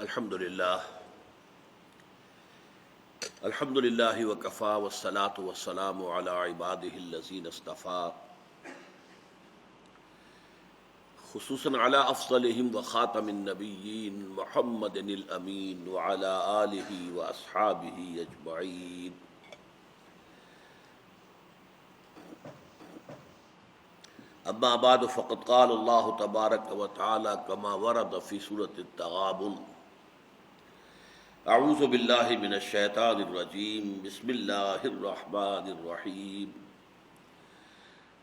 الحمد للہ وکفی والصلاة والسلام علی عباده الذین اصطفى، خصوصاً علی افضلہم وخاتم النبیین محمد الامین وعلی آلہ واصحابہ اجمعین۔ اما بعد فقد قال اللہ تبارک وتعالی کما ورد فی سورۃ التغابن: اعوذ باللہ من الشیطان الرجیم، بسم اللہ الرحمن الرحیم۔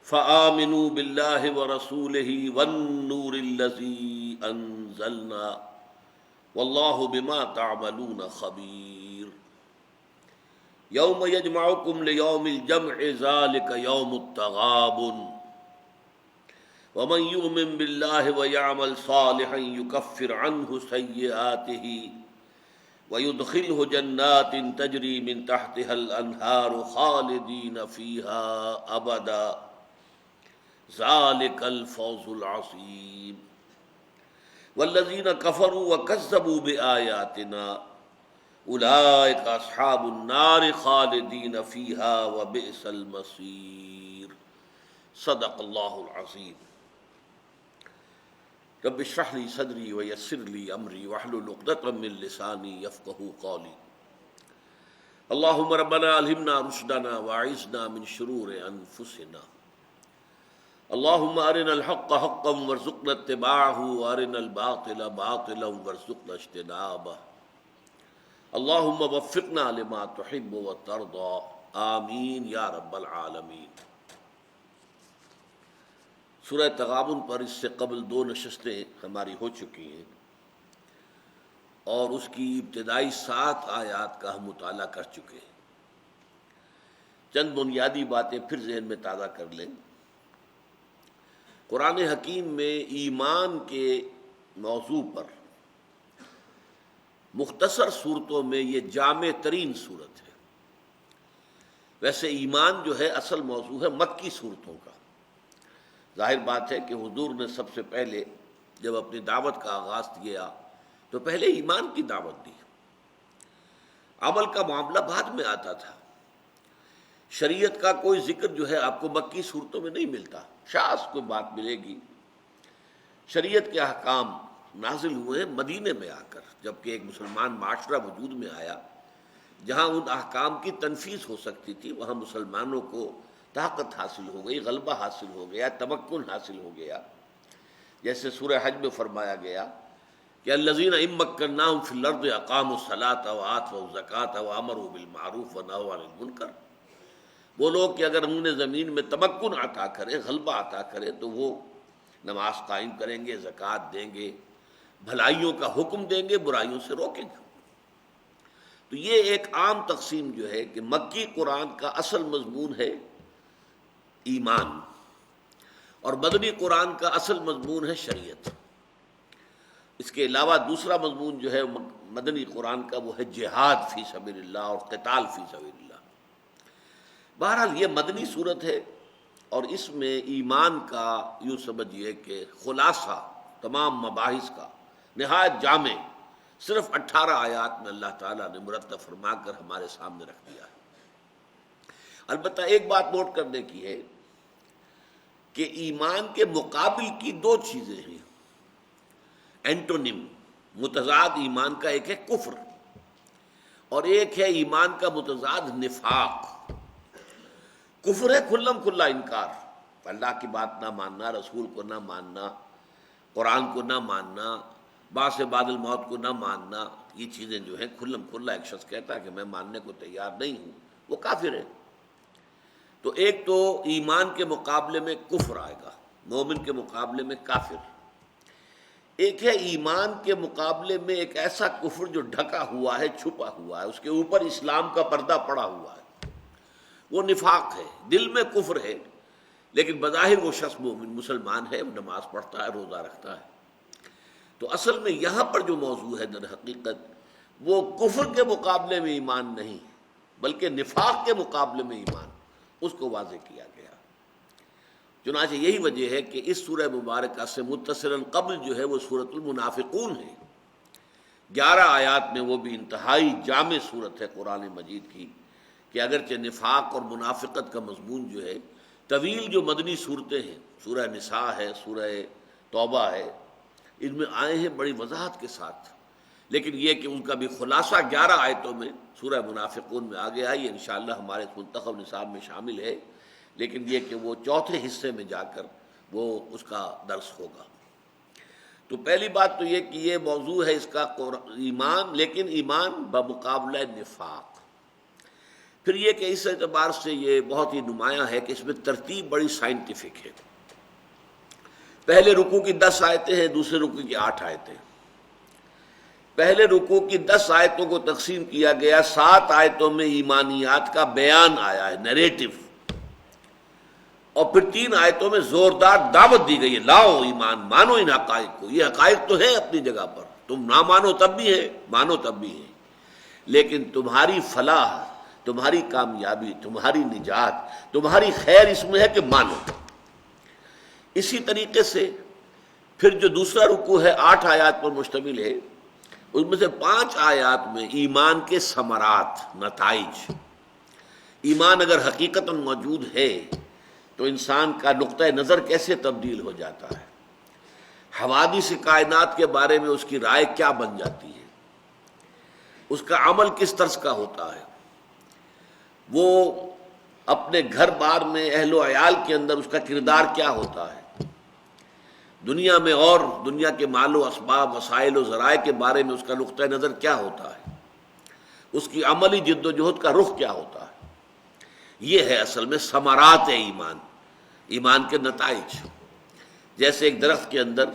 فآمنوا باللہ ورسولہ والنور الذی انزلنا واللہ بما تعملون خبیر۔ یوم یجمعکم لیوم الجمع ذلک یوم التغابن۔ ومن یؤمن باللہ ویعمل صالحا یکفر عنہ سیئاتہ وَيُدْخِلْهُ جَنَّاتٍ تَجْرِي مِن تَحْتِهَا الْأَنْهَارُ خَالِدِينَ فِيهَا أَبَدًا ذَلِكَ الْفَوْزُ الْعَظِيمُ۔ وَالَّذِينَ كَفَرُوا وَكَذَّبُوا بِآيَاتِنَا أُولَئِكَ أَصْحَابُ النَّارِ خَالِدِينَ فِيهَا وَبِئْسَ الْمَصِيرُ۔ صدق اللہ العظیم۔ رب اشرح لی صدری ویسر لی امری واحلل عقدۃ من لسانی یفقہوا قولی۔ اللہم ربنا الہمنا رشدنا واعذنا من شرور انفسنا۔ اللہم ارنا الحق حقا وارزقنا اتباعہ وارنا الباطل باطلا وارزقنا اجتنابہ۔ اللہم وفقنا لما تحب وترضى، آمین یا رب العالمین۔ سورہ تغابن پر اس سے قبل 2 نشستیں ہماری ہو چکی ہیں، اور اس کی ابتدائی 7 آیات کا ہم مطالعہ کر چکے ہیں۔ چند بنیادی باتیں پھر ذہن میں تازہ کر لیں۔ قرآن حکیم میں ایمان کے موضوع پر مختصر صورتوں میں یہ جامع ترین صورت ہے۔ ویسے ایمان جو ہے اصل موضوع ہے مکی صورتوں کا۔ ظاہر بات ہے کہ حضور نے سب سے پہلے جب اپنی دعوت کا آغاز کیا تو پہلے ایمان کی دعوت دی۔ عمل کا معاملہ بعد میں آتا تھا۔ شریعت کا کوئی ذکر جو ہے آپ کو مکی صورتوں میں نہیں ملتا، شاذ کوئی بات ملے گی۔ شریعت کے احکام نازل ہوئے مدینے میں آ کر، جبکہ ایک مسلمان معاشرہ وجود میں آیا جہاں ان احکام کی تنفیذ ہو سکتی تھی، وہاں مسلمانوں کو طاقت حاصل ہو گئی، غلبہ حاصل ہو گیا، تمکن حاصل ہو گیا۔ جیسے سورہ حج میں فرمایا گیا کہ الذین ان مکناہم فی الارض اقاموا الصلاۃ وآتوا الزکاۃ وامروا بالمعروف ونہوا عن المنکر۔ وہ لوگ کہ اگر انہوں نے زمین میں تمکن عطا کرے، غلبہ عطا کرے، تو وہ نماز قائم کریں گے، زکوٰۃ دیں گے، بھلائیوں کا حکم دیں گے، برائیوں سے روکیں گے۔ تو یہ ایک عام تقسیم جو ہے کہ مکی قرآن کا اصل مضمون ہے ایمان، اور مدنی قرآن کا اصل مضمون ہے شریعت۔ اس کے علاوہ دوسرا مضمون جو ہے مدنی قرآن کا وہ ہے جہاد فی سبیل اللہ اور قتال فی سبیل اللہ۔ بہرحال یہ مدنی صورت ہے، اور اس میں ایمان کا یوں سمجھیے کہ خلاصہ تمام مباحث کا نہایت جامع صرف 18 آیات میں اللہ تعالیٰ نے مرتب فرما کر ہمارے سامنے رکھ دیا ہے۔ البتہ ایک بات نوٹ کرنے کی ہے کہ ایمان کے مقابل کی 2 چیزیں ہیں، اینٹونیم، متضاد ایمان کا، ایک ہے کفر اور ایک ہے ایمان کا متضاد نفاق۔ کفر ہے کھلم کھلا انکار، اللہ کی بات نہ ماننا، رسول کو نہ ماننا، قرآن کو نہ ماننا، بعث سے بعد الموت کو نہ ماننا۔ یہ چیزیں جو ہیں کھلم کھلا ایک شخص کہتا ہے کہ میں ماننے کو تیار نہیں ہوں، وہ کافر ہے۔ تو ایک تو ایمان کے مقابلے میں کفر آئے گا، مومن کے مقابلے میں کافر۔ ایک ہے ایمان کے مقابلے میں ایک ایسا کفر جو ڈھکا ہوا ہے، چھپا ہوا ہے، اس کے اوپر اسلام کا پردہ پڑا ہوا ہے، وہ نفاق ہے۔ دل میں کفر ہے لیکن بظاہر وہ شخص مومن مسلمان ہے، وہ نماز پڑھتا ہے، روزہ رکھتا ہے۔ تو اصل میں یہاں پر جو موضوع ہے در حقیقت وہ کفر کے مقابلے میں ایمان نہیں بلکہ نفاق کے مقابلے میں ایمان، اس کو واضح کیا گیا۔ چنانچہ یہی وجہ ہے کہ اس سورہ مبارکہ سے متصلاً قبل جو ہے وہ سورۃ المنافقون ہے، 11 آیات میں، وہ بھی انتہائی جامع صورت ہے قرآن مجید کی، کہ اگرچہ نفاق اور منافقت کا مضمون جو ہے طویل جو مدنی صورتیں ہیں، سورہ نساء ہے، سورہ توبہ ہے، ان میں آئے ہیں بڑی وضاحت کے ساتھ، لیکن یہ کہ ان کا بھی خلاصہ 11 آیتوں میں سورہ منافقون میں آ گیا ہے۔ یہ انشاءاللہ ہمارے منتخب نصاب میں شامل ہے، لیکن یہ کہ وہ چوتھے حصے میں جا کر وہ اس کا درس ہوگا۔ تو پہلی بات تو یہ کہ یہ موضوع ہے اس کا ایمان، لیکن ایمان بمقابلہ نفاق۔ پھر یہ کہ اس اعتبار سے یہ بہت ہی نمایاں ہے کہ اس میں ترتیب بڑی سائنٹیفک ہے۔ پہلے رکوع کی 10 آیتیں ہیں، دوسرے رکوع کی 8 آیتیں۔ پہلے رکوع کی 10 آیتوں کو تقسیم کیا گیا، 7 آیتوں میں ایمانیات کا بیان آیا ہے، نیریٹو، اور پھر 3 آیتوں میں زوردار دعوت دی گئی ہے، لاؤ ایمان، مانو ان حقائق کو۔ یہ حقائق تو ہے اپنی جگہ پر، تم نہ مانو تب بھی ہے، مانو تب بھی ہے، لیکن تمہاری فلاح، تمہاری کامیابی، تمہاری نجات، تمہاری خیر اس میں ہے کہ مانو۔ اسی طریقے سے پھر جو دوسرا رکوع ہے 8 آیات پر مشتمل ہے، اس میں سے 5 آیات میں ایمان کے ثمرات، نتائج۔ ایمان اگر حقیقتاً موجود ہے تو انسان کا نقطہ نظر کیسے تبدیل ہو جاتا ہے، حوادث کائنات کے بارے میں اس کی رائے کیا بن جاتی ہے، اس کا عمل کس طرز کا ہوتا ہے، وہ اپنے گھر بار میں اہل و عیال کے اندر اس کا کردار کیا ہوتا ہے، دنیا میں اور دنیا کے مال و اسباب، وسائل و ذرائع کے بارے میں اس کا نقطہ نظر کیا ہوتا ہے، اس کی عملی جد و جہد کا رخ کیا ہوتا ہے۔ یہ ہے اصل میں ثمرات ایمان، ایمان کے نتائج۔ جیسے ایک درخت کے اندر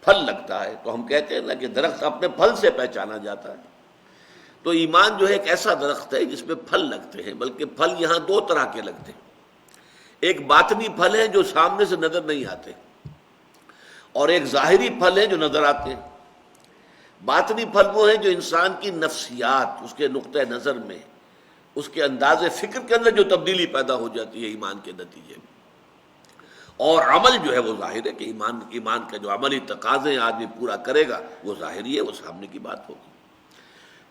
پھل لگتا ہے تو ہم کہتے ہیں نا کہ درخت اپنے پھل سے پہچانا جاتا ہے، تو ایمان جو ہے ایک ایسا درخت ہے جس میں پھل لگتے ہیں، بلکہ پھل یہاں 2 طرح کے لگتے ہیں۔ ایک باطنی پھل ہے جو سامنے سے نظر نہیں آتے، اور ایک ظاہری پھل ہے جو نظر آتے ہیں۔ باطنی پھل وہ ہیں جو انسان کی نفسیات، اس کے نقطہ نظر میں، اس کے انداز فکر کے اندر جو تبدیلی پیدا ہو جاتی ہے ایمان کے نتیجے میں، اور عمل جو ہے وہ ظاہر ہے کہ ایمان کا جو عملی تقاضے آدمی پورا کرے گا وہ ظاہری ہے، وہ سامنے کی بات ہوگی۔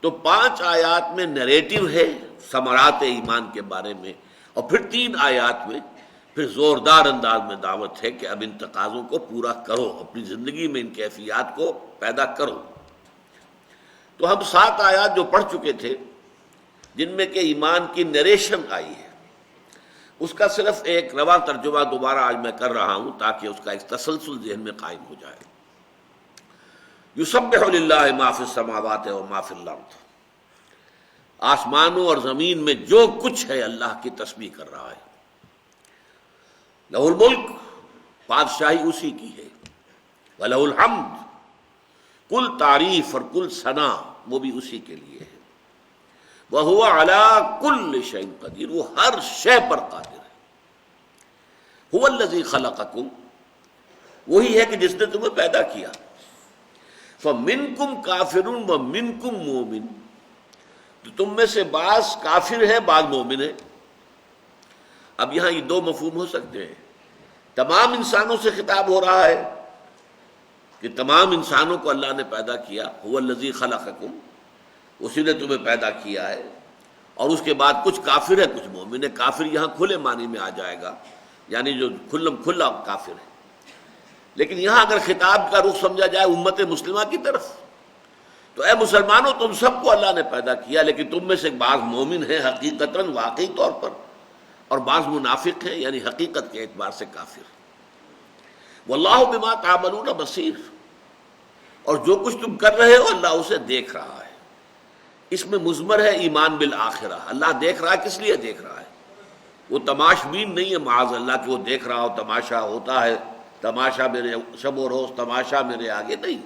تو 5 آیات میں نیریٹو ہے ثمرات ایمان کے بارے میں، اور پھر 3 آیات میں پھر زوردار انداز میں دعوت ہے کہ اب ان تقاضوں کو پورا کرو، اپنی زندگی میں ان کیفیات کو پیدا کرو۔ تو ہم 7 آیات جو پڑھ چکے تھے جن میں کہ ایمان کی نریشن آئی ہے، اس کا صرف ایک رواں ترجمہ دوبارہ آج میں کر رہا ہوں تاکہ اس کا ایک تسلسل ذہن میں قائم ہو جائے۔ یسبح للہ ما فی السماوات و ما فی الارض، آسمانوں اور زمین میں جو کچھ ہے اللہ کی تسبیح کر رہا ہے۔ لہ الملک، بادشاہی اسی کی ہے، وَلہ الحمد، کل تعریف اور کل ثنا وہ بھی اسی کے لیے ہے، وَهُوَ عَلَىٰ كُلِّ شَيْءٍ قدیر، وہ ہر شے پر قادر ہے۔ هُوَ الَّذِي خَلَقَكُمْ، وہی ہے کہ جس نے تمہیں پیدا کیا، فَمِنْكُمْ كَافِرٌ وَمِنْكُمْ مُؤْمِنٌ، تو تم میں سے بعض کافر ہے، بعض مومن ہے۔ اب یہاں یہ 2 مفہوم ہو سکتے ہیں، تمام انسانوں سے خطاب ہو رہا ہے کہ تمام انسانوں کو اللہ نے پیدا کیا، هُوَ الَّذِي خَلَقَكُمْ، اسی نے تمہیں پیدا کیا ہے، اور اس کے بعد کچھ کافر ہے کچھ مومن ہے۔ کافر یہاں کھلے معنی میں آ جائے گا، یعنی جو کھلا کافر ہے، لیکن یہاں اگر خطاب کا رخ سمجھا جائے امت مسلمہ کی طرف، تو اے مسلمانوں تم سب کو اللہ نے پیدا کیا، لیکن تم میں سے بعض مومن ہیں حقیقتاً واقعی طور پر، اور بعض منافق ہیں یعنی حقیقت کے اعتبار سے کافر۔ واللہ بما تعملون بصیر، اور جو کچھ تم کر رہے ہو اللہ اسے دیکھ رہا ہے۔ اس میں مضمر ہے ایمان بالآخرہ، اللہ دیکھ رہا ہے، کس لیے دیکھ رہا ہے؟ وہ تماش بین نہیں ہے معاذ اللہ کہ وہ دیکھ رہا ہو، تماشا ہوتا ہے، تماشا میرے شب و روز، تماشا میرے آگے، نہیں،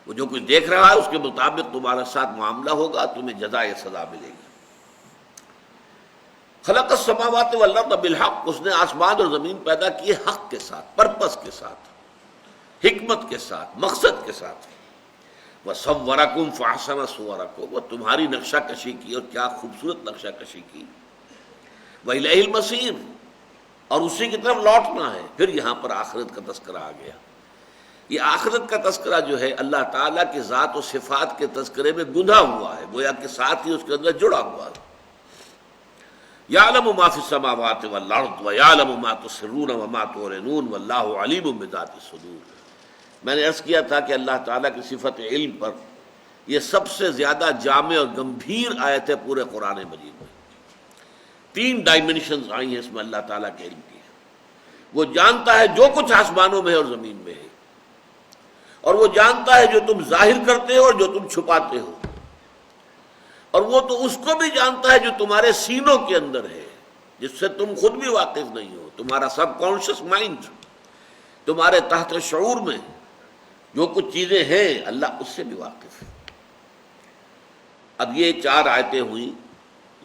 وہ جو کچھ دیکھ رہا ہے اس کے مطابق تمہارے ساتھ معاملہ ہوگا، تمہیں جزائے سزا ملے گی۔ خلق السماوات والارض بالحق، اس نے آسمان اور زمین پیدا کیے حق کے ساتھ، پرپس کے ساتھ، حکمت کے ساتھ، مقصد کے ساتھ۔ وَصَوَّرَكُمْ فَأَحْسَنَ صُوَرَكُمْ، وہ تمہاری نقشہ کشی کی اور کیا خوبصورت نقشہ کشی کی۔ وَإِلَيْهِ الْمَصِيرُ، اور اسی کی طرف لوٹنا ہے۔ پھر یہاں پر آخرت کا تذکرہ آ گیا، یہ آخرت کا تذکرہ جو ہے اللہ تعالیٰ کی ذات و صفات کے تذکرے میں گندھا ہوا ہے، گویا کہ ساتھ ہی اس کے اندر جڑا ہوا ہے۔ یعلم ما فی السماوات والارض ویعلم ما تسرون وما تعلنون واللہ علیم بذات الصدور۔ میں نے عرض کیا تھا کہ اللہ تعالیٰ کی صفت علم پر یہ سب سے زیادہ جامع اور گمبھیر آیت ہے پورے قرآن مجید میں۔ 3 ڈائمنشنز آئی ہیں اس میں اللہ تعالیٰ کے علم کی۔ وہ جانتا ہے جو کچھ آسمانوں میں ہے اور زمین میں ہے، اور وہ جانتا ہے جو تم ظاہر کرتے ہو اور جو تم چھپاتے ہو، اور وہ تو اس کو بھی جانتا ہے جو تمہارے سینوں کے اندر ہے، جس سے تم خود بھی واقف نہیں ہو۔ تمہارا سب کانشیس مائنڈ، تمہارے تحت شعور میں جو کچھ چیزیں ہیں اللہ اس سے بھی واقف ہے۔ اب یہ 4 آیتیں ہوئیں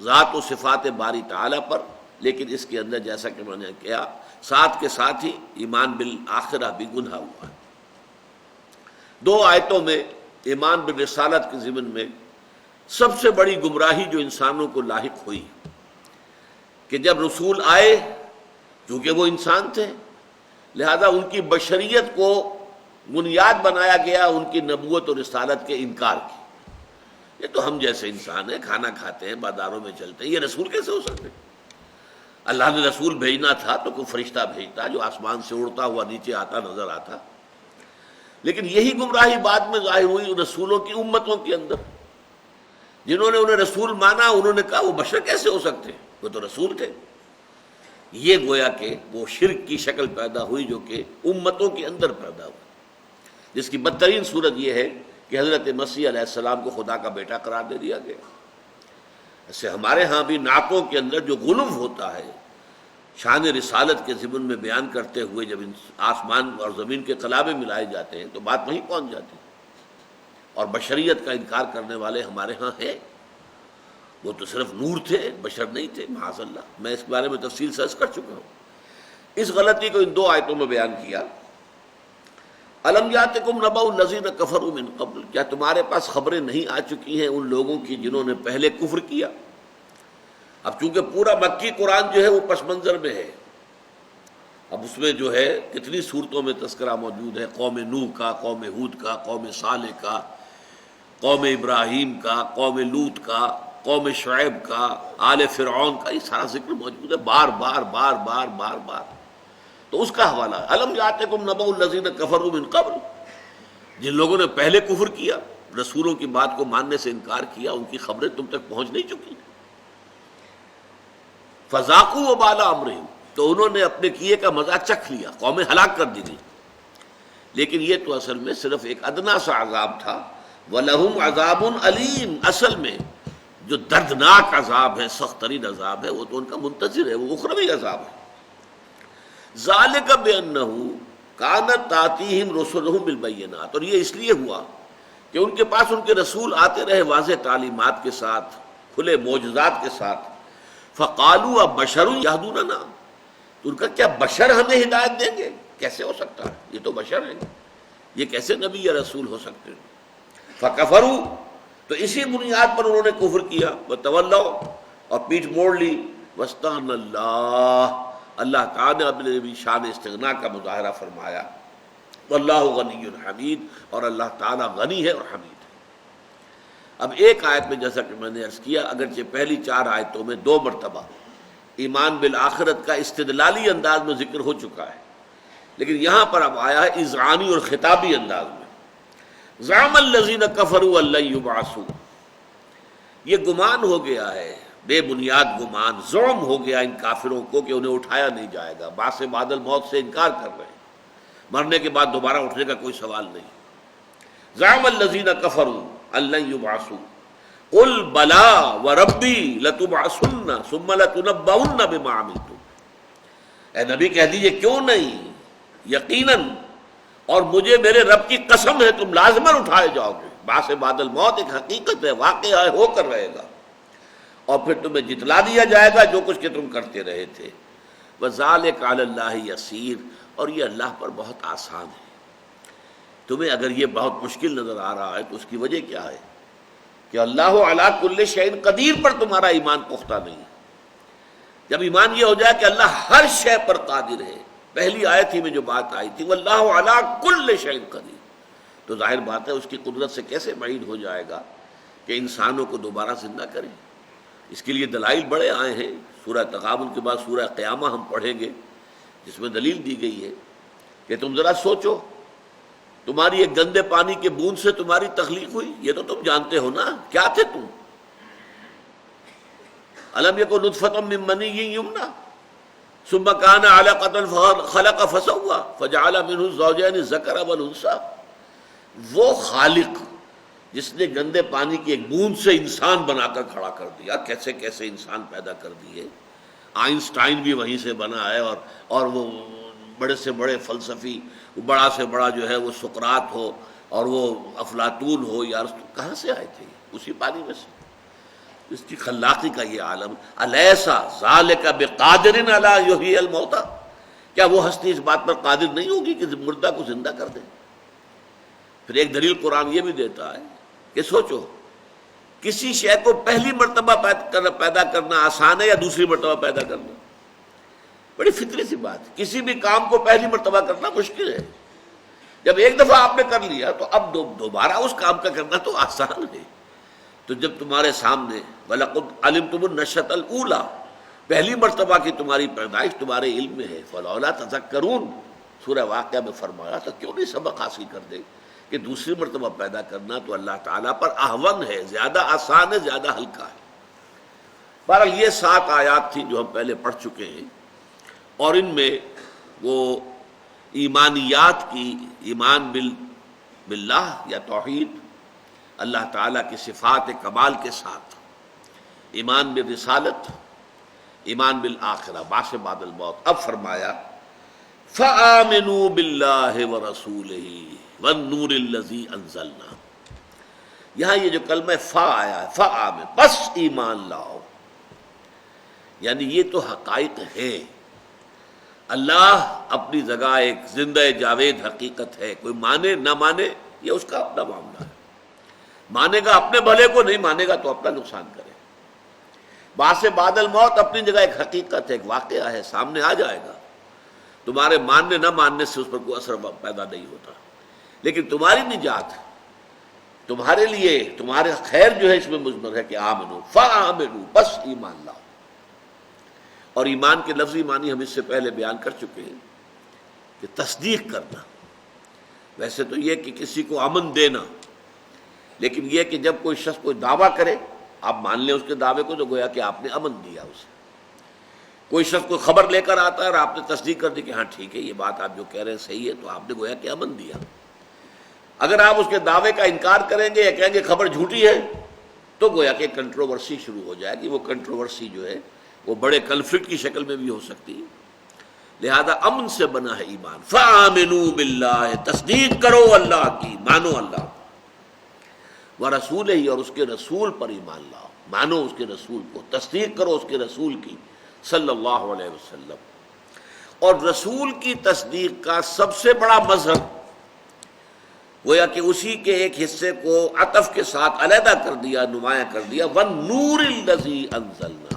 ذات و صفات باری تعالیٰ پر، لیکن اس کے اندر جیسا کہ میں نے کہا ساتھ کے ساتھ ہی ایمان بالآخرہ بھی گنہا ہوا ہے۔ 2 آیتوں میں ایمان بالرسالت کے ضمن میں سب سے بڑی گمراہی جو انسانوں کو لاحق ہوئی کہ جب رسول آئے، چونکہ وہ انسان تھے لہذا ان کی بشریت کو بنیاد بنایا گیا ان کی نبوت اور رسالت کے انکار کی۔ یہ تو ہم جیسے انسان ہیں، کھانا کھاتے ہیں، بازاروں میں چلتے ہیں، یہ رسول کیسے ہو سکتے؟ اللہ نے رسول بھیجنا تھا تو کوئی فرشتہ بھیجتا جو آسمان سے اڑتا ہوا نیچے آتا نظر آتا۔ لیکن یہی گمراہی بعد میں ظاہر ہوئی ان رسولوں کی امتوں کے اندر، جنہوں نے انہیں رسول مانا، انہوں نے کہا وہ بشر کیسے ہو سکتے ہیں، وہ تو رسول تھے۔ یہ گویا کہ وہ شرک کی شکل پیدا ہوئی جو کہ امتوں کے اندر پیدا ہوئی، جس کی بدترین صورت یہ ہے کہ حضرت مسیح علیہ السلام کو خدا کا بیٹا قرار دے دیا گیا۔ ایسے ہمارے ہاں بھی نعتوں کے اندر جو غلو ہوتا ہے شان رسالت کے ضمن میں بیان کرتے ہوئے، جب آسمان اور زمین کے قلابے ملائے جاتے ہیں تو بات وہیں پہنچ جاتی ہے، اور بشریت کا انکار کرنے والے ہمارے ہاں ہیں۔ وہ تو صرف نور تھے، بشر نہیں تھے، معاذ اللہ۔ میں اس بارے میں تفصیل سے عرض کر چکا ہوں۔ اس غلطی کو ان 2 آیتوں میں بیان کیا۔ الم یاتکم نبأ الذین کفروا من قبل، کیا تمہارے پاس خبریں نہیں آ چکی ہیں ان لوگوں کی جنہوں نے پہلے کفر کیا؟ اب چونکہ پورا مکی قرآن جو ہے وہ پس منظر میں ہے، اب اس میں جو ہے کتنی صورتوں میں تذکرہ موجود ہے، قوم نوح کا، قوم ہود کا، قوم صالح کا، قوم ابراہیم کا، قوم لوط کا، قوم شعیب کا، آل فرعون کا، یہ سارا ذکر موجود ہے بار بار بار بار بار بار۔ تو اس کا حوالہ ہے الم یاتکم نبأ الذین کفروا من قبل، جن لوگوں نے پہلے کفر کیا، رسولوں کی بات کو ماننے سے انکار کیا، ان کی خبریں تم تک پہنچ نہیں چکی؟ فذاقوا وبال امرہم، تو انہوں نے اپنے کیے کا مزہ چکھ لیا، قومیں ہلاک کر دی گئی۔ لیکن یہ تو اصل میں صرف ایک ادنا سا عذاب تھا۔ وَلَهُمْ عَذَابٌ عَلِيمٌ، اصل میں جو دردناک عذاب ہے، سخت ترین عذاب ہے، وہ تو ان کا منتظر ہے، وہ اخروی عذاب ہے۔ ذَلِكَ بِأَنَّهُ كَانَتْ تَأْتِيهِمْ رُسُلُهُم بِالْبَيِّنَاتِ، اور یہ اس لیے ہوا کہ ان کے پاس ان کے رسول آتے رہے واضح تعلیمات کے ساتھ، کھلے معجزات کے ساتھ۔ فَقَالُوا أَبَشَرٌ يَهْدُونَنَا، تو ان کا کیا بشر ہمیں ہدایت دیں گے؟ کیسے ہو سکتا ہے، یہ تو بشر ہیں، یہ کیسے نبی یا رسول ہو سکتے ہیں؟ فَكَفَرُوا، تو اسی بنیاد پر انہوں نے کفر کیا، وَتَوَلَّوْا، اور پیٹھ موڑ لی۔ وَاسْتَغْنَى اللَّهُ، اللہ تعالیٰ نے اپنی شان استغنا کا مظاہرہ فرمایا۔ وَاللَّهُ غَنِيٌّ حَمِيدٌ، اور اللہ تعالیٰ غنی ہے اور حمید ہے۔ اب ایک آیت میں جیسا کہ میں نے عرض کیا، اگرچہ پہلی 4 آیتوں میں 2 مرتبہ ایمان بالآخرت کا استدلالی انداز میں ذکر ہو چکا ہے، لیکن یہاں پر اب آیا ہے اذعانی اور خطابی انداز میں۔ زعم الذین کفروا ان لن یبعثوا، یہ گمان ہو گیا ہے، بے بنیاد گمان، زعم ہو گیا ان کافروں کو کہ انہیں اٹھایا نہیں جائے گا، بعث بعد الموت سے انکار کر رہے ہیں، مرنے کے بعد دوبارہ اٹھنے کا کوئی سوال نہیں۔ زعم الذین کفروا ان لن یبعثوا قل بلا وربی لتبعثن ثم لتنبؤن بما عملتم، اے نبی کہہ دیجئے کیوں نہیں، یقیناً اور مجھے میرے رب کی قسم ہے تم لازماً اٹھائے جاؤ گے۔ بعث بعد الموت ایک حقیقت ہے، واقعہ ہے، ہو کر رہے گا، اور پھر تمہیں جتلا دیا جائے گا جو کچھ کہ تم کرتے رہے تھے۔ وَذَلِكَ عَلَى اللَّهِ يَسِيرٌ، اور یہ اللہ پر بہت آسان ہے۔ تمہیں اگر یہ بہت مشکل نظر آ رہا ہے تو اس کی وجہ کیا ہے کہ اللہ علی کل شیء قدیر پر تمہارا ایمان پختہ نہیں ہے۔ جب ایمان یہ ہو جائے کہ اللہ ہر شے پر قادر ہے، پہلی آیت ہی میں جو بات آئی تھی واللہ علی کل شیء قدیر، تو ظاہر بات ہے اس کی قدرت سے کیسے بعید ہو جائے گا کہ انسانوں کو دوبارہ زندہ کرے۔ اس کے لیے دلائل بڑے آئے ہیں، سورہ تغابن کے بعد سورہ قیامہ ہم پڑھیں گے جس میں دلیل دی گئی ہے کہ تم ذرا سوچو، تمہاری ایک گندے پانی کے بوند سے تمہاری تخلیق ہوئی، یہ تو تم جانتے ہو نا، کیا تھے تم؟ الم یکن نطفۃ من منی یمنی ثم کان علقۃ خلق فسوی فجعل منہ الزوجین الذکر والانثی، وہ خالق جس نے گندے پانی کی ایک بوند سے انسان بنا کر کھڑا کر دیا، کیسے کیسے انسان پیدا کر دیے۔ آئنسٹائن بھی وہیں سے بنا ہے، اور وہ بڑے سے بڑے فلسفی، بڑا سے بڑا جو ہے وہ سقراط ہو اور وہ افلاطون ہو، یا کہاں سے آئے تھے؟ اسی پانی میں سے۔ اس کی خلاقی کا یہ عالم، الیس ذالک بقادر علی یحیی الموتى، کیا وہ ہستی اس بات پر قادر نہیں ہوگی کہ مردہ کو زندہ کر دے؟ پھر ایک دلیل قرآن یہ بھی دیتا ہے کہ سوچو، کسی شے کو پہلی مرتبہ پیدا کرنا آسان ہے یا دوسری مرتبہ پیدا کرنا؟ بڑی فطری سی بات ہے، کسی بھی کام کو پہلی مرتبہ کرنا مشکل ہے۔ جب ایک دفعہ آپ نے کر لیا تو اب دوبارہ اس کام کا کرنا تو آسان ہے۔ تو جب تمہارے سامنے وَلَقَدْ عَلِمْتُمُ النَّشْأَةَ الْأُولَىٰ، پہلی مرتبہ کی تمہاری پیدائش تمہارے علم میں ہے، فَلَوْلَا تَذَكَّرُونَ، سورہ واقعہ میں فرمایا تو کیوں نہیں سبق حاصل کر دے کہ دوسری مرتبہ پیدا کرنا تو اللہ تعالیٰ پر اہون ہے، زیادہ آسان ہے، زیادہ ہلکا ہے۔ بہرحال یہ 7 آیات تھی جو ہم پہلے پڑھ چکے ہیں، اور ان میں وہ ایمانیات کی، ایمان باللہ یا توحید، اللہ تعالیٰ کی صفات کمال کے ساتھ، ایمان بالرسالت، ایمان بالآخرہ، بعث بعد الموت۔ اب فرمایا فآمنوا باللہ ورسولہ والنور الذی انزلنا، یہاں یہ جو کلمہ فا آیا ہے، فآمن، بس ایمان لاؤ، یعنی یہ تو حقائق ہے۔ اللہ اپنی جگہ ایک زندہ جاوید حقیقت ہے، کوئی مانے نہ مانے یہ اس کا اپنا معاملہ ہے، مانے گا اپنے بھلے کو، نہیں مانے گا تو اپنا نقصان کرے۔ بعث بعد الموت اپنی جگہ ایک حقیقت ہے، ایک واقعہ ہے، سامنے آ جائے گا، تمہارے ماننے نہ ماننے سے اس پر کوئی اثر پیدا نہیں ہوتا، لیکن تمہاری نجات، تمہارے لیے تمہارے خیر جو ہے اس میں مضمر ہے کہ آمنو فآمنو، بس ایمان لاؤ۔ اور ایمان کے لفظی معنی ہم اس سے پہلے بیان کر چکے ہیں کہ تصدیق کرنا، ویسے تو یہ کہ کسی کو امن دینا، لیکن یہ کہ جب کوئی شخص کوئی دعویٰ کرے آپ مان لیں اس کے دعوے کو، تو گویا کہ آپ نے امن دیا اسے۔ کوئی شخص کوئی خبر لے کر آتا ہے اور آپ نے تصدیق کر دی کہ ہاں ٹھیک ہے یہ بات آپ جو کہہ رہے ہیں صحیح ہے، تو آپ نے گویا کہ امن دیا۔ اگر آپ اس کے دعوے کا انکار کریں گے یا کہیں گے خبر جھوٹی ہے، تو گویا کہ کنٹروورسی شروع ہو جائے گی۔ وہ کنٹروورسی جو ہے وہ بڑے کنفلکٹ کی شکل میں بھی ہو سکتی ہے، لہذا امن سے بنا ہے ایمان۔ فآمنوا باللہ، تصدیق کرو اللہ کی، مانو اللہ، ورسولہ، اور اس کے رسول پر ایمان لاؤ، مانو اس کے رسول کو، تصدیق کرو اس کے رسول کی صلی اللہ علیہ وسلم۔ اور رسول کی تصدیق کا سب سے بڑا مظہر گویا کہ اسی کے ایک حصے کو عطف کے ساتھ علیحدہ کر دیا، نمایاں کر دیا، وَالنُّورِ الَّذِی أَنزَلْنَا،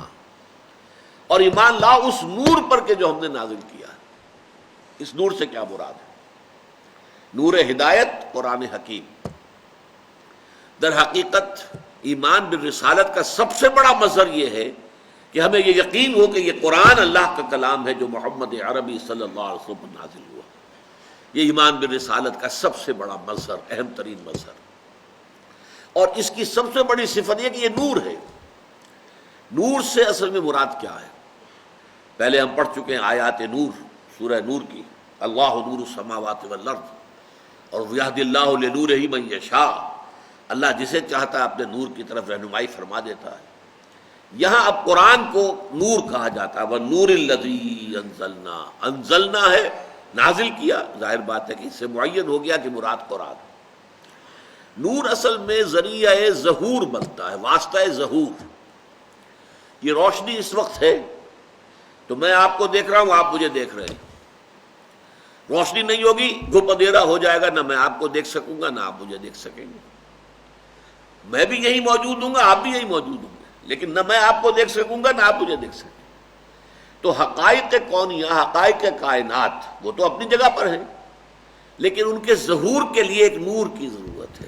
اور ایمان لاؤ اس نور پر کہ جو ہم نے نازل کیا ہے۔ اس نور سے کیا مراد ہے؟ نور ہدایت، قرآن حکیم۔ در حقیقت ایمان بالرسالت کا سب سے بڑا مظہر یہ ہے کہ ہمیں یہ یقین ہو کہ یہ قرآن اللہ کا کلام ہے جو محمد عربی صلی اللہ علیہ وسلم پر نازل ہوا۔ یہ ایمان بالرسالت کا سب سے بڑا مظہر، اہم ترین مظہر، اور اس کی سب سے بڑی صفت یہ کہ یہ نور ہے۔ نور سے اصل میں مراد کیا ہے؟ پہلے ہم پڑھ چکے ہیں آیات نور، سورہ نور کی، اللہ نور السماوات والارض، اور یہدی اللہ لنورہ من یشاء، اللہ جسے چاہتا ہے اپنے نور کی طرف رہنمائی فرما دیتا ہے۔ یہاں اب قرآن کو نور کہا جاتا ہے، وَالنُّورِ الَّذِی أَنزَلْنَا، انزلنا ہے نازل کیا، ظاہر بات ہے کہ اس سے معین ہو گیا کہ مراد قرآن۔ نور اصل میں ذریعہ ظہور بنتا ہے، واسطہ ظہور۔ یہ روشنی اس وقت ہے تو میں آپ کو دیکھ رہا ہوں، آپ مجھے دیکھ رہے ہیں۔ روشنی نہیں ہوگی، گھپ اندھیرا ہو جائے گا، نہ میں آپ کو دیکھ سکوں گا نہ آپ مجھے دیکھ سکیں گے۔ میں بھی یہی موجود ہوں گا، آپ بھی یہی موجود ہوں گے، لیکن نہ میں آپ کو دیکھ سکوں گا نہ آپ مجھے دیکھ سکیں گے۔ تو حقائق کونیہ، حقائق کائنات وہ تو اپنی جگہ پر ہیں، لیکن ان کے ظہور کے لیے ایک نور کی ضرورت ہے۔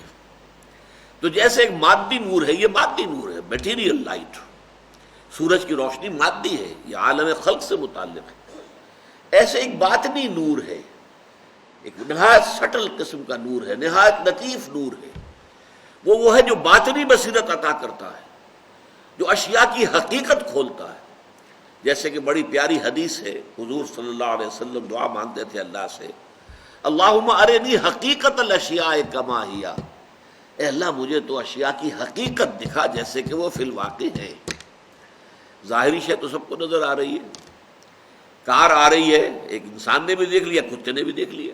تو جیسے ایک مادی نور ہے، یہ مادی نور ہے، میٹیریل لائٹ، سورج کی روشنی مادی ہے، یہ عالم خلق سے متعلق ہے، ایسے ایک باطنی نور ہے، ایک نہایت سٹل قسم کا نور ہے، نہایت لطیف نور ہے، وہ ہے جو باطنی بصیرت عطا کرتا ہے، جو اشیاء کی حقیقت کھولتا ہے۔ جیسے کہ بڑی پیاری حدیث ہے، حضور صلی اللہ علیہ وسلم دعا مانگتے تھے اللہ سے، اللہم ارنی حقیقت الاشیاء کما ہی، اے اللہ مجھے تو اشیاء کی حقیقت دکھا جیسے کہ وہ فی الواقع ہے۔ ظاہری شے تو سب کو نظر آ رہی ہے، کار آ رہی ہے، ایک انسان نے بھی دیکھ لیا، کتے نے بھی دیکھ لیا،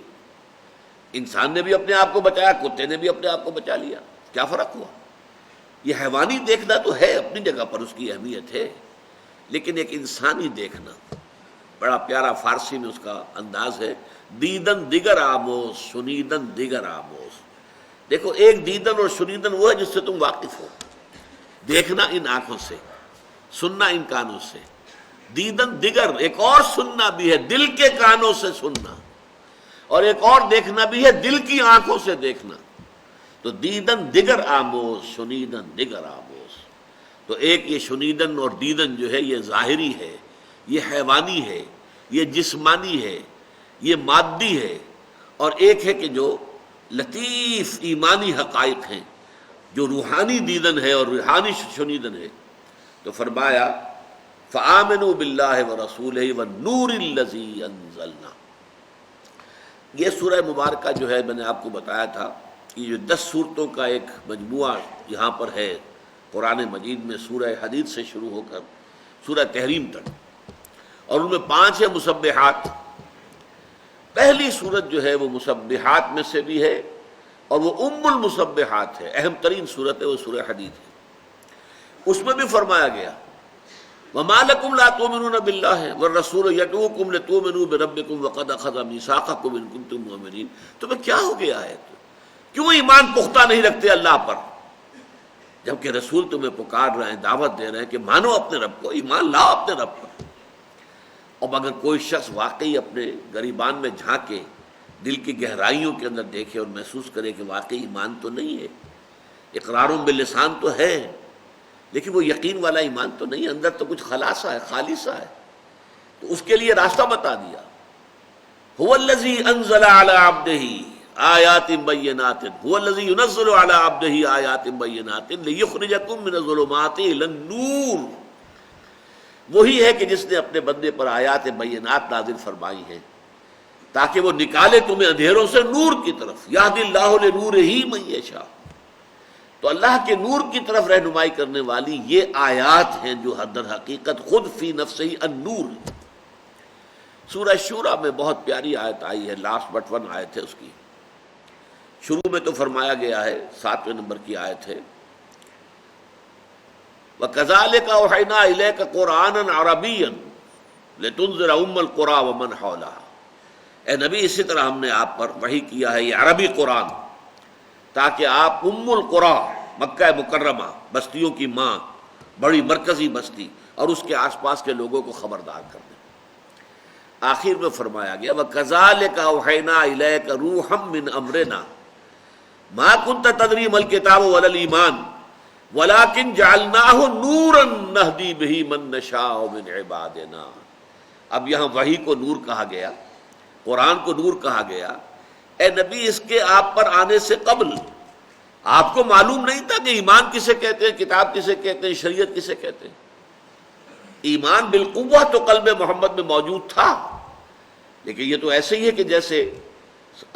انسان نے بھی اپنے آپ کو بچایا، کتے نے بھی اپنے آپ کو بچا لیا، کیا فرق ہوا؟ یہ حیوانی دیکھنا تو ہے اپنی جگہ پر، اس کی اہمیت ہے، لیکن ایک انسانی دیکھنا، بڑا پیارا فارسی میں اس کا انداز ہے، دیدن دیگر آموز شنیدن دیگر آموز۔ دیکھو ایک دیدن اور شنیدن وہ ہے جس سے تم واقف ہو، دیکھنا ان آنکھوں سے، سننا ان کانوں سے، دیدن دیگر ایک اور سننا بھی ہے، دل کے کانوں سے سننا، اور ایک اور دیکھنا بھی ہے، دل کی آنکھوں سے دیکھنا۔ تو دیدن دیگر آموز شنیدن دیگر آموز۔ تو ایک یہ شنیدن اور دیدن جو ہے یہ ظاہری ہے، یہ حیوانی ہے، یہ جسمانی ہے، یہ مادی ہے، اور ایک ہے کہ جو لطیف ایمانی حقائق ہیں، جو روحانی دیدن ہے اور روحانی شنیدن ہے۔ تو فرمایا فآمنوا باللہ ورسولہ والنور الذی انزلنا۔ یہ سورہ مبارکہ جو ہے میں نے آپ کو بتایا تھا، یہ جو 10 صورتوں کا ایک مجموعہ یہاں پر ہے قرآن مجید میں، سورہ حدید سے شروع ہو کر سورہ تحریم تک، اور ان میں 5 ہیں مسبحات۔ پہلی صورت جو ہے وہ مسبحات میں سے بھی ہے، اور وہ ام المسبحات ہے، اہم ترین صورت ہے، وہ سورہ حدید ہے۔ اس میں بھی فرمایا گیا وَمَا لَكُمْ لَا تُؤْمِنُونَ بِاللَّهِ وَالرَّسُولُ يَدْعُوكُمْ لِتُؤْمِنُوا بِرَبِّكُمْ وَقَدْ أَخَذَ مِيثَاقَكُمْ إِن كُنتُم مُّؤْمِنِينَ۔ تمہیں کیا ہو گیا ہے؟ کیوں ایمان پختہ نہیں رکھتے اللہ پر، جبکہ رسول تمہیں پکار رہے ہیں، دعوت دے رہے ہیں کہ مانو اپنے رب کو، ایمان لاؤ اپنے رب پر۔ اب اگر کوئی شخص واقعی اپنے گریبان میں جھانکے، دل کی گہرائیوں کے اندر دیکھے اور محسوس کرے کہ واقعی ایمان تو نہیں ہے، اقرار باللسان تو ہے لیکن وہ یقین والا ایمان تو نہیں، اندر تو کچھ خلاصہ ہے، خالصہ ہے، تو اس کے لیے راستہ بتا دیا۔ هو الذی انزل علی عبدہ آیات بینات، هو الذی ينزل علی عبدہ آیات بینات لیخرجکم من الظلمات الی النور۔ وہی ہے کہ جس نے اپنے بندے پر آیات بینات نازل فرمائی ہیں تاکہ وہ نکالے تمہیں اندھیروں سے نور کی طرف، یہدی اللہ لنورہ من یشاء۔ تو اللہ کے نور کی طرف رہنمائی کرنے والی یہ آیات ہیں جو در حقیقت خود فی نفسہ النور۔ سورہ شورى میں بہت پیاری آیت آئی ہے، لاسٹ بٹ 1 آیت ہے اس کی، شروع میں تو فرمایا گیا ہے، 7ویں نمبر کی آیت ہے وَكَذَلِكَ أَوْحَيْنَا إِلَيْكَ قُرْآنًا عَرَبِيًّا لِتُنذِرَ أُمَّ الْقُرَىٰ وَمَنْ حَوْلَهَا۔ اے نبی اسی طرح ہم نے آپ پر وحی کیا ہے یہ عربی قرآن، تاکہ آپ ام القریٰ، مکہ مکرمہ، بستیوں کی ماں، بڑی مرکزی بستی اور اس کے آس پاس کے لوگوں کو خبردار کر دیں۔ آخر میں فرمایا گیا وَكَذَلِكَ أَوْحَيْنَا إِلَيْكَ رُوحًا مِّنْ أَمْرِنَا مَا كُنْتَ تَدْرِي مَا الْكِتَابُ وَلَا الْإِيمَانُ وَلَكِنْ جَعَلْنَاهُ نُورًا نَهْدِي بِهِ مَن نَّشَاءُ مِنْ عِبَادِنَا۔ اب یہاں وحی کو نور کہا گیا، قرآن کو نور کہا گیا۔ اے نبی اس کے آپ پر آنے سے قبل آپ کو معلوم نہیں تھا کہ ایمان کسے کہتے ہیں، کتاب کسے کہتے ہیں، شریعت کسے کہتے ہیں۔ ایمان بالقوہ تو قلب محمد میں موجود تھا، لیکن یہ تو ایسے ہی ہے کہ جیسے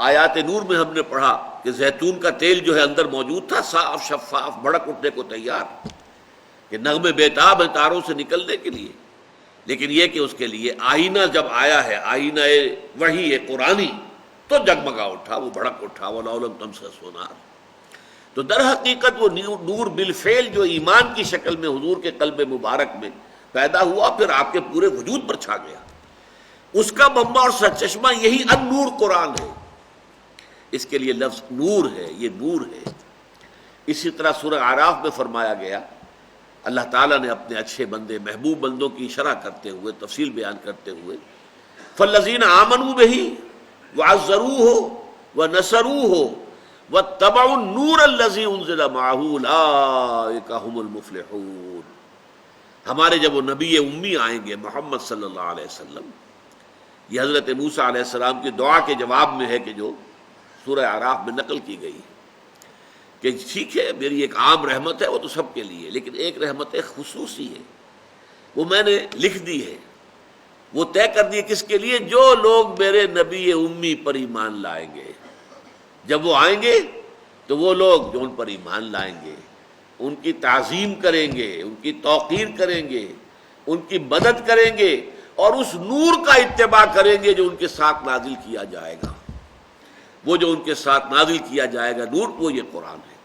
آیات نور میں ہم نے پڑھا کہ زیتون کا تیل جو ہے اندر موجود تھا، صاف شفاف، بھڑک اٹھنے کو تیار، کہ نغمے بیتاب ہیں تاروں سے نکلنے کے لیے، لیکن یہ کہ اس کے لیے آئینہ جب آیا ہے، آئینہ وحی قرآنی، تو جگمگا اٹھا، وہ بھڑک اٹھا، وَلَوْ لَمْ تَمْسَسْهُ نَارٌ۔ تو در حقیقت وہ نور بالفعل جو ایمان کی شکل میں حضور کے قلب مبارک میں پیدا ہوا، پھر آپ کے پورے وجود پر چھا گیا، اس کا منبع اور سرچشمہ یہی النور قرآن ہے۔ اس کے لیے لفظ نور ہے، یہ نور ہے۔ اسی طرح سورہ اعراف میں فرمایا گیا اللہ تعالیٰ نے اپنے اچھے بندے محبوب بندوں کی شرح کرتے ہوئے تفصیل بیان کرتے ہوئے فالذین آمنوا بہ وعزروہ ونصروہ واتبعوا النور الذی انزل معہ اولئک هم المفلحون. ہمارے جب وہ نبی امی آئیں گے محمد صلی اللہ علیہ وسلم، یہ حضرت موسیٰ علیہ السلام کی دعا کے جواب میں ہے کہ جو سورہ اعراف میں نقل کی گئی کہ ٹھیک ہے میری ایک عام رحمت ہے وہ تو سب کے لیے، لیکن ایک رحمت خصوصی ہے وہ میں نے لکھ دی ہے، وہ طے کر دی کس کے لیے؟ جو لوگ میرے نبی امی پر ایمان لائیں گے. جب وہ آئیں گے تو وہ لوگ جو ان پر ایمان لائیں گے ان کی تعظیم کریں گے، ان کی توقیر کریں گے، ان کی مدد کریں گے اور اس نور کا اتباع کریں گے جو ان کے ساتھ نازل کیا جائے گا. وہ جو ان کے ساتھ نازل کیا جائے گا نور، وہ یہ قرآن ہے.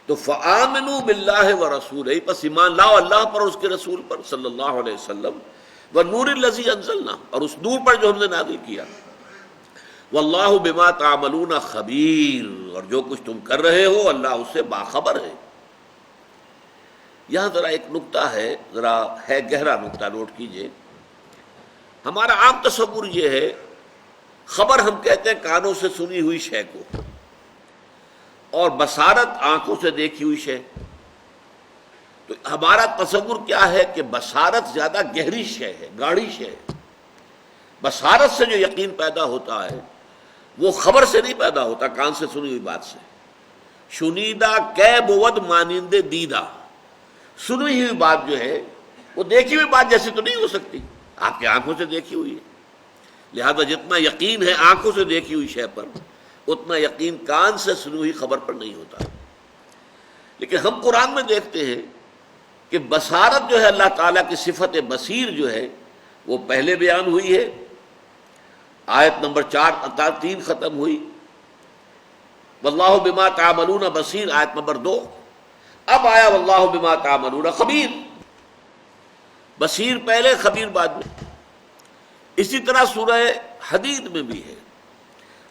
تو فآمنوا باللہ ورسولہ، پس ایمان لاؤ اللہ پر اور اس کے رسول پر صلی اللہ علیہ وسلم، والنور الذی انزلنا، اور اس نور پر جو ہم نے نازل کیا. واللہ بما تعملون خبیر، اور جو کچھ تم کر رہے ہو اللہ اس سے باخبر ہے. یہاں ذرا ایک نکتہ ہے، ذرا ہے گہرا نکتہ، نوٹ کیجئے. ہمارا عام تصور یہ ہے، خبر ہم کہتے ہیں کانوں سے سنی ہوئی شے کو، اور بصارت آنکھوں سے دیکھی ہوئی شے. تو ہمارا تصور کیا ہے کہ بصارت زیادہ گہری شے ہے، گاڑھی شے ہے. بصارت سے جو یقین پیدا ہوتا ہے وہ خبر سے نہیں پیدا ہوتا، کان سے سنی ہوئی بات سے. شنیدہ کہ بود مانند دیدہ، سنی ہوئی بات جو ہے وہ دیکھی ہوئی بات جیسی تو نہیں ہو سکتی، آپ کی آنکھوں سے دیکھی ہوئی ہے. لہذا جتنا یقین ہے آنکھوں سے دیکھی ہوئی شے پر، اتنا یقین کان سے سنی ہوئی خبر پر نہیں ہوتا. لیکن ہم قرآن میں دیکھتے ہیں کہ بصارت جو ہے اللہ تعالیٰ کی صفت بصیر جو ہے وہ پہلے بیان ہوئی ہے، آیت نمبر 3 ختم ہوئی. واللہ بما تعملون بصیر آیت نمبر 2. اب آیا واللہ بما تعملون خبیر، بصیر پہلے خبیر بعد میں. اسی طرح سورہ حدید میں بھی ہے،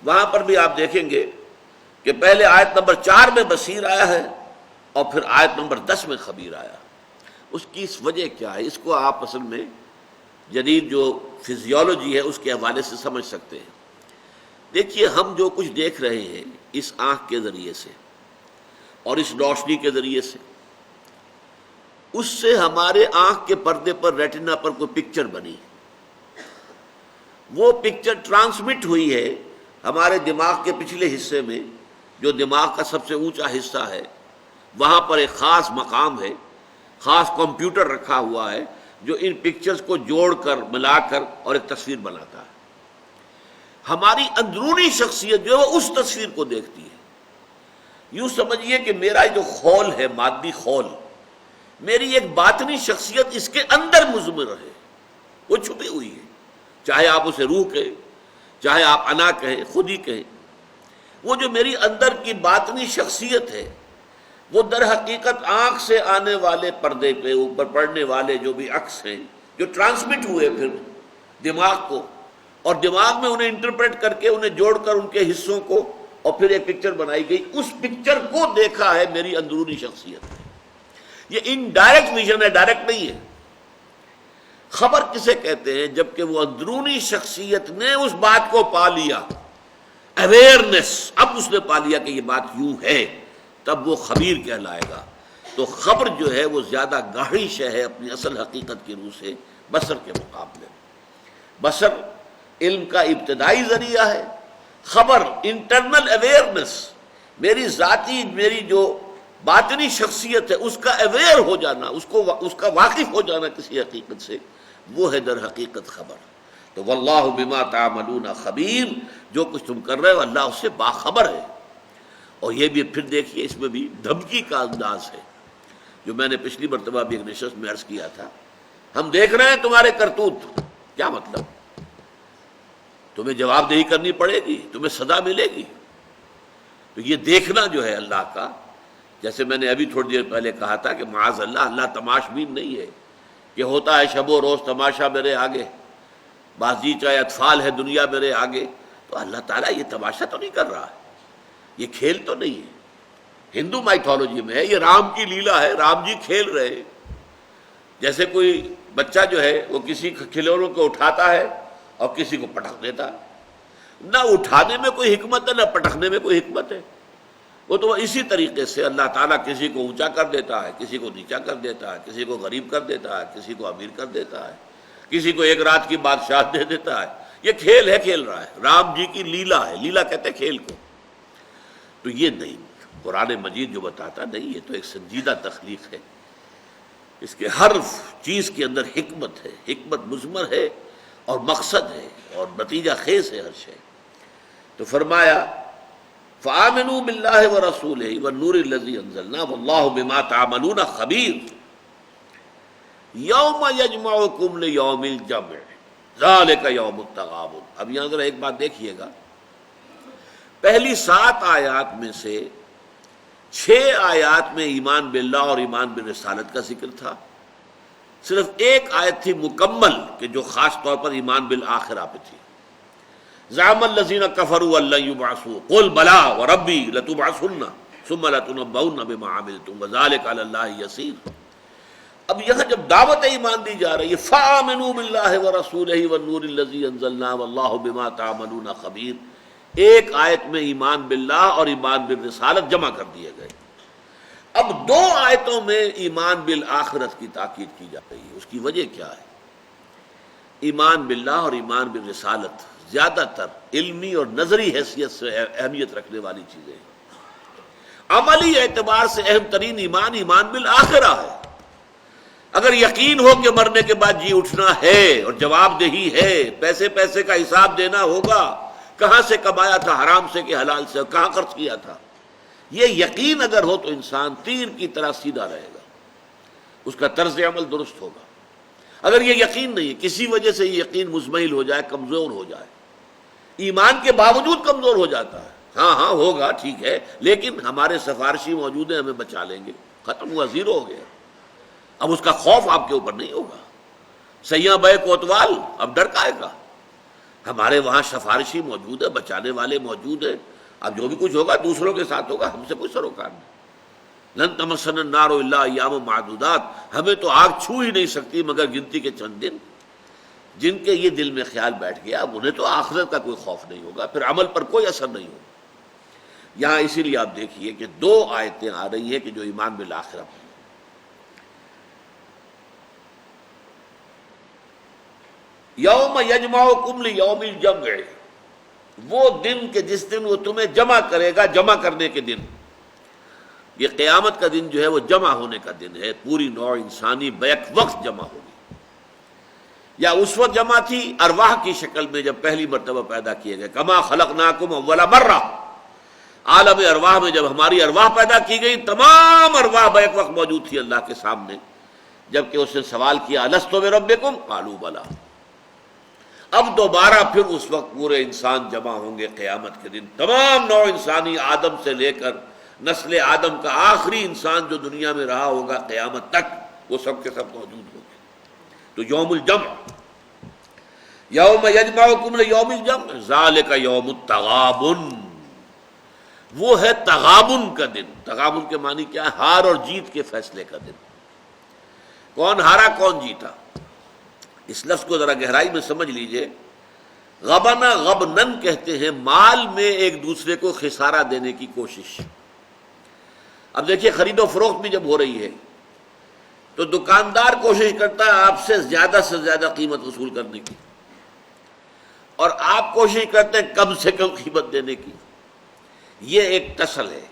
وہاں پر بھی آپ دیکھیں گے کہ پہلے آیت نمبر 4 میں بصیر آیا ہے اور پھر آیت نمبر 10 میں خبیر آیا. اس کی اس وجہ کیا ہے؟ اس کو آپ اصل میں جدید جو فزیولوجی ہے اس کے حوالے سے سمجھ سکتے ہیں. دیکھیے ہم جو کچھ دیکھ رہے ہیں اس آنکھ کے ذریعے سے اور اس روشنی کے ذریعے سے، اس سے ہمارے آنکھ کے پردے پر ریٹنا پر کوئی پکچر بنی، وہ پکچر ٹرانسمٹ ہوئی ہے ہمارے دماغ کے پچھلے حصے میں، جو دماغ کا سب سے اونچا حصہ ہے. وہاں پر ایک خاص مقام ہے، خاص کمپیوٹر رکھا ہوا ہے جو ان پکچرز کو جوڑ کر ملا کر اور ایک تصویر بناتا ہے. ہماری اندرونی شخصیت جو ہے وہ اس تصویر کو دیکھتی ہے. یوں سمجھیے کہ میرا جو خول ہے، مادی خول، میری ایک باطنی شخصیت اس کے اندر مضمر ہے، وہ چھپی ہوئی ہے. چاہے آپ اسے روح کہیں، چاہے آپ انا کہیں، خود ہی کہیں. وہ جو میری اندر کی باطنی شخصیت ہے وہ در حقیقت آنکھ سے آنے والے پردے پہ اوپر پڑنے والے جو بھی عکس ہیں جو ٹرانسمٹ ہوئے پھر دماغ کو، اور دماغ میں انہیں انٹرپریٹ کر کے انہیں جوڑ کر ان کے حصوں کو اور پھر ایک پکچر بنائی گئی. اس پکچر کو دیکھا ہے میری اندرونی شخصیت. یہ انڈائریکٹ ویژن ہے، ڈائریکٹ نہیں ہے. خبر کسے کہتے ہیں؟ جبکہ وہ اندرونی شخصیت نے اس بات کو پا لیا، اویئرنیس، اب اس نے پا لیا کہ یہ بات یوں ہے، تب وہ خبیر کہلائے گا. تو خبر جو ہے وہ زیادہ گاڑھی شے ہے اپنی اصل حقیقت کی روح سے بصر کے مقابلے. بصر علم کا ابتدائی ذریعہ ہے، خبر انٹرنل اویئرنیس، میری ذاتی، میری جو باطنی شخصیت ہے اس کا اویئر ہو جانا، اس کا واقف ہو جانا کسی حقیقت سے، وہ ہے در حقیقت خبر. تو واللہ بما تعملون خبیر، جو کچھ تم کر رہے ہو اللہ اس سے باخبر ہے. اور یہ بھی پھر دیکھیے اس میں بھی دھمکی کا انداز ہے، جو میں نے پچھلی مرتبہ بھی ایک نشست میں عرض کیا تھا. ہم دیکھ رہے ہیں تمہارے کرتوت، کیا مطلب؟ تمہیں جواب دہی کرنی پڑے گی، تمہیں سزا ملے گی. تو یہ دیکھنا جو ہے اللہ کا، جیسے میں نے ابھی تھوڑی دیر پہلے کہا تھا کہ معاذ اللہ تماش بین نہیں ہے کہ ہوتا ہے شب و روز تماشا میرے آگے، بازیچہ اطفال ہے دنیا میرے آگے. تو اللہ تعالیٰ یہ تماشا تو نہیں کر رہا ہے، یہ کھیل تو نہیں ہے. ہندو مائتھولوجی میں ہے، یہ رام کی لیلا ہے، رام جی کھیل رہے ہیں۔ جیسے کوئی بچہ جو ہے وہ کسی کھلونوں کو اٹھاتا ہے اور کسی کو پٹک دیتا ہے، نہ اٹھانے میں کوئی حکمت ہے نہ پٹکنے میں کوئی حکمت ہے۔ وہ تو اسی طریقے سے اللہ تعالیٰ کسی کو اونچا کر دیتا ہے، کسی کو نیچا کر دیتا ہے، کسی کو غریب کر دیتا ہے، کسی کو امیر کر دیتا ہے، کسی کو ایک رات کی بادشاہ دے دیتا ہے۔ یہ کھیل ہے، کھیل رہا ہے، رام جی کی لیلا ہے، لیلا کہتے ہیں کھیل کو۔ تو یہ نہیں، قرآن مجید جو بتاتا نہیں، یہ تو ایک سنجیدہ تخلیق ہے، اس کے ہر چیز کے اندر حکمت ہے، حکمت مضمر ہے اور مقصد ہے اور نتیجہ خیز ہے ہر شے۔ تو فرمایا فآمنوا باللہ ورسولہ والنور الذی انزلنا واللہ بما تعملون خبیر یوم یجمعکم لیوم الجمع ذالک یوم التغابن۔ اب یہاں ذرا ایک بات دیکھیے گا، پہلی 7 آیات میں سے 6 آیات میں ایمان باللہ اور ایمان بالرسالت کا ذکر تھا، صرف ایک آیت تھی مکمل کہ جو خاص طور پر ایمان بالآخرہ پہ تھی۔ زعم الذین کفروا ان لن یبعثوا قل بلی وربی لتبعثن ثم لتنبؤن بما عملتم وذلک علی اللہ یسیر۔ اب یہاں جب دعوت ایمان دی جا رہی ہے فآمنوا باللہ ورسولہ والنور الذی انزلنا واللہ بما تعملون خبیر، ایک آیت میں ایمان باللہ اور ایمان بالرسالت جمع کر دیے گئے۔ اب 2 آیتوں میں ایمان بالآخرت کی تاکید کی جا رہی ہے۔ اس کی وجہ کیا ہے؟ ایمان باللہ اور ایمان بالرسالت زیادہ تر علمی اور نظری حیثیت سے اہمیت رکھنے والی چیزیں ہیں۔ عملی اعتبار سے اہم ترین ایمان ایمان بالآخرہ ہے۔ اگر یقین ہو کہ مرنے کے بعد جی اٹھنا ہے اور جواب دہی ہے، پیسے کا حساب دینا ہوگا، کہاں سے کمایا تھا، حرام سے کہ حلال سے، کہاں خرچ کیا تھا، یہ یقین اگر ہو تو انسان تیر کی طرح سیدھا رہے گا، اس کا طرز عمل درست ہوگا۔ اگر یہ یقین نہیں ہے، کسی وجہ سے یہ یقین مزمحل ہو جائے، کمزور ہو جائے، ایمان کے باوجود کمزور ہو جاتا ہے، ہاں ہوگا ٹھیک ہے، لیکن ہمارے سفارشی موجود ہیں، ہمیں بچا لیں گے، ختم ہوا، زیرو ہو گیا۔ اب اس کا خوف آپ کے اوپر نہیں ہوگا، سیاں بے کوتوال، اب ڈر کائے گا، ہمارے وہاں سفارشی موجود ہے، بچانے والے موجود ہیں، اب جو بھی کچھ ہوگا دوسروں کے ساتھ ہوگا، ہم سے کوئی سروکار نہیں۔ لن تمسنا النار الا ایام معدودات، ہمیں تو آگ چھو ہی نہیں سکتی مگر گنتی کے چند دن۔ جن کے یہ دل میں خیال بیٹھ گیا، اب انہیں تو آخرت کا کوئی خوف نہیں ہوگا، پھر عمل پر کوئی اثر نہیں ہوگا۔ یہاں اسی لیے آپ دیکھیے کہ 2 آیتیں آ رہی ہیں کہ جو ایمان بالآخرہ پر، یوم یجمعکم لیوم الجمع، وہ دن کہ جس دن وہ تمہیں جمع کرے گا، جمع کرنے کے دن۔ یہ قیامت کا دن جو ہے وہ جمع ہونے کا دن ہے، پوری نوع انسانی بیک وقت جمع ہوگی۔ یا اس وقت جمع تھی ارواح کی شکل میں جب پہلی مرتبہ پیدا کیے گئے، کما خلقناکم اول مرہ، عالم ارواح میں جب ہماری ارواح پیدا کی گئی، تمام ارواح بیک وقت موجود تھی اللہ کے سامنے، جبکہ اس نے سوال کیا الستو بربکم قالوا بلی۔ اب دوبارہ پھر اس وقت پورے انسان جمع ہوں گے قیامت کے دن، تمام نوع انسانی، آدم سے لے کر نسل آدم کا آخری انسان جو دنیا میں رہا ہوگا قیامت تک، وہ سب کے سب موجود ہوں گے۔ تو یوم الجمع، یوم یجمعکم لیوم الجمع ذالک یوم التغابن، وہ ہے تغابن کا دن۔ تغابن کے معنی کیا ہے؟ ہار اور جیت کے فیصلے کا دن۔ کون ہارا کون جیتا؟ اس لفظ کو ذرا گہرائی میں سمجھ لیجئے۔ غبنا غبنن کہتے ہیں مال میں ایک دوسرے کو خسارہ دینے کی کوشش۔ اب دیکھیے خرید و فروخت بھی جب ہو رہی ہے تو دکاندار کوشش کرتا ہے آپ سے زیادہ قیمت وصول کرنے کی، اور آپ کوشش کرتے ہیں کم سے کم قیمت دینے کی۔ یہ ایک ٹسل ہے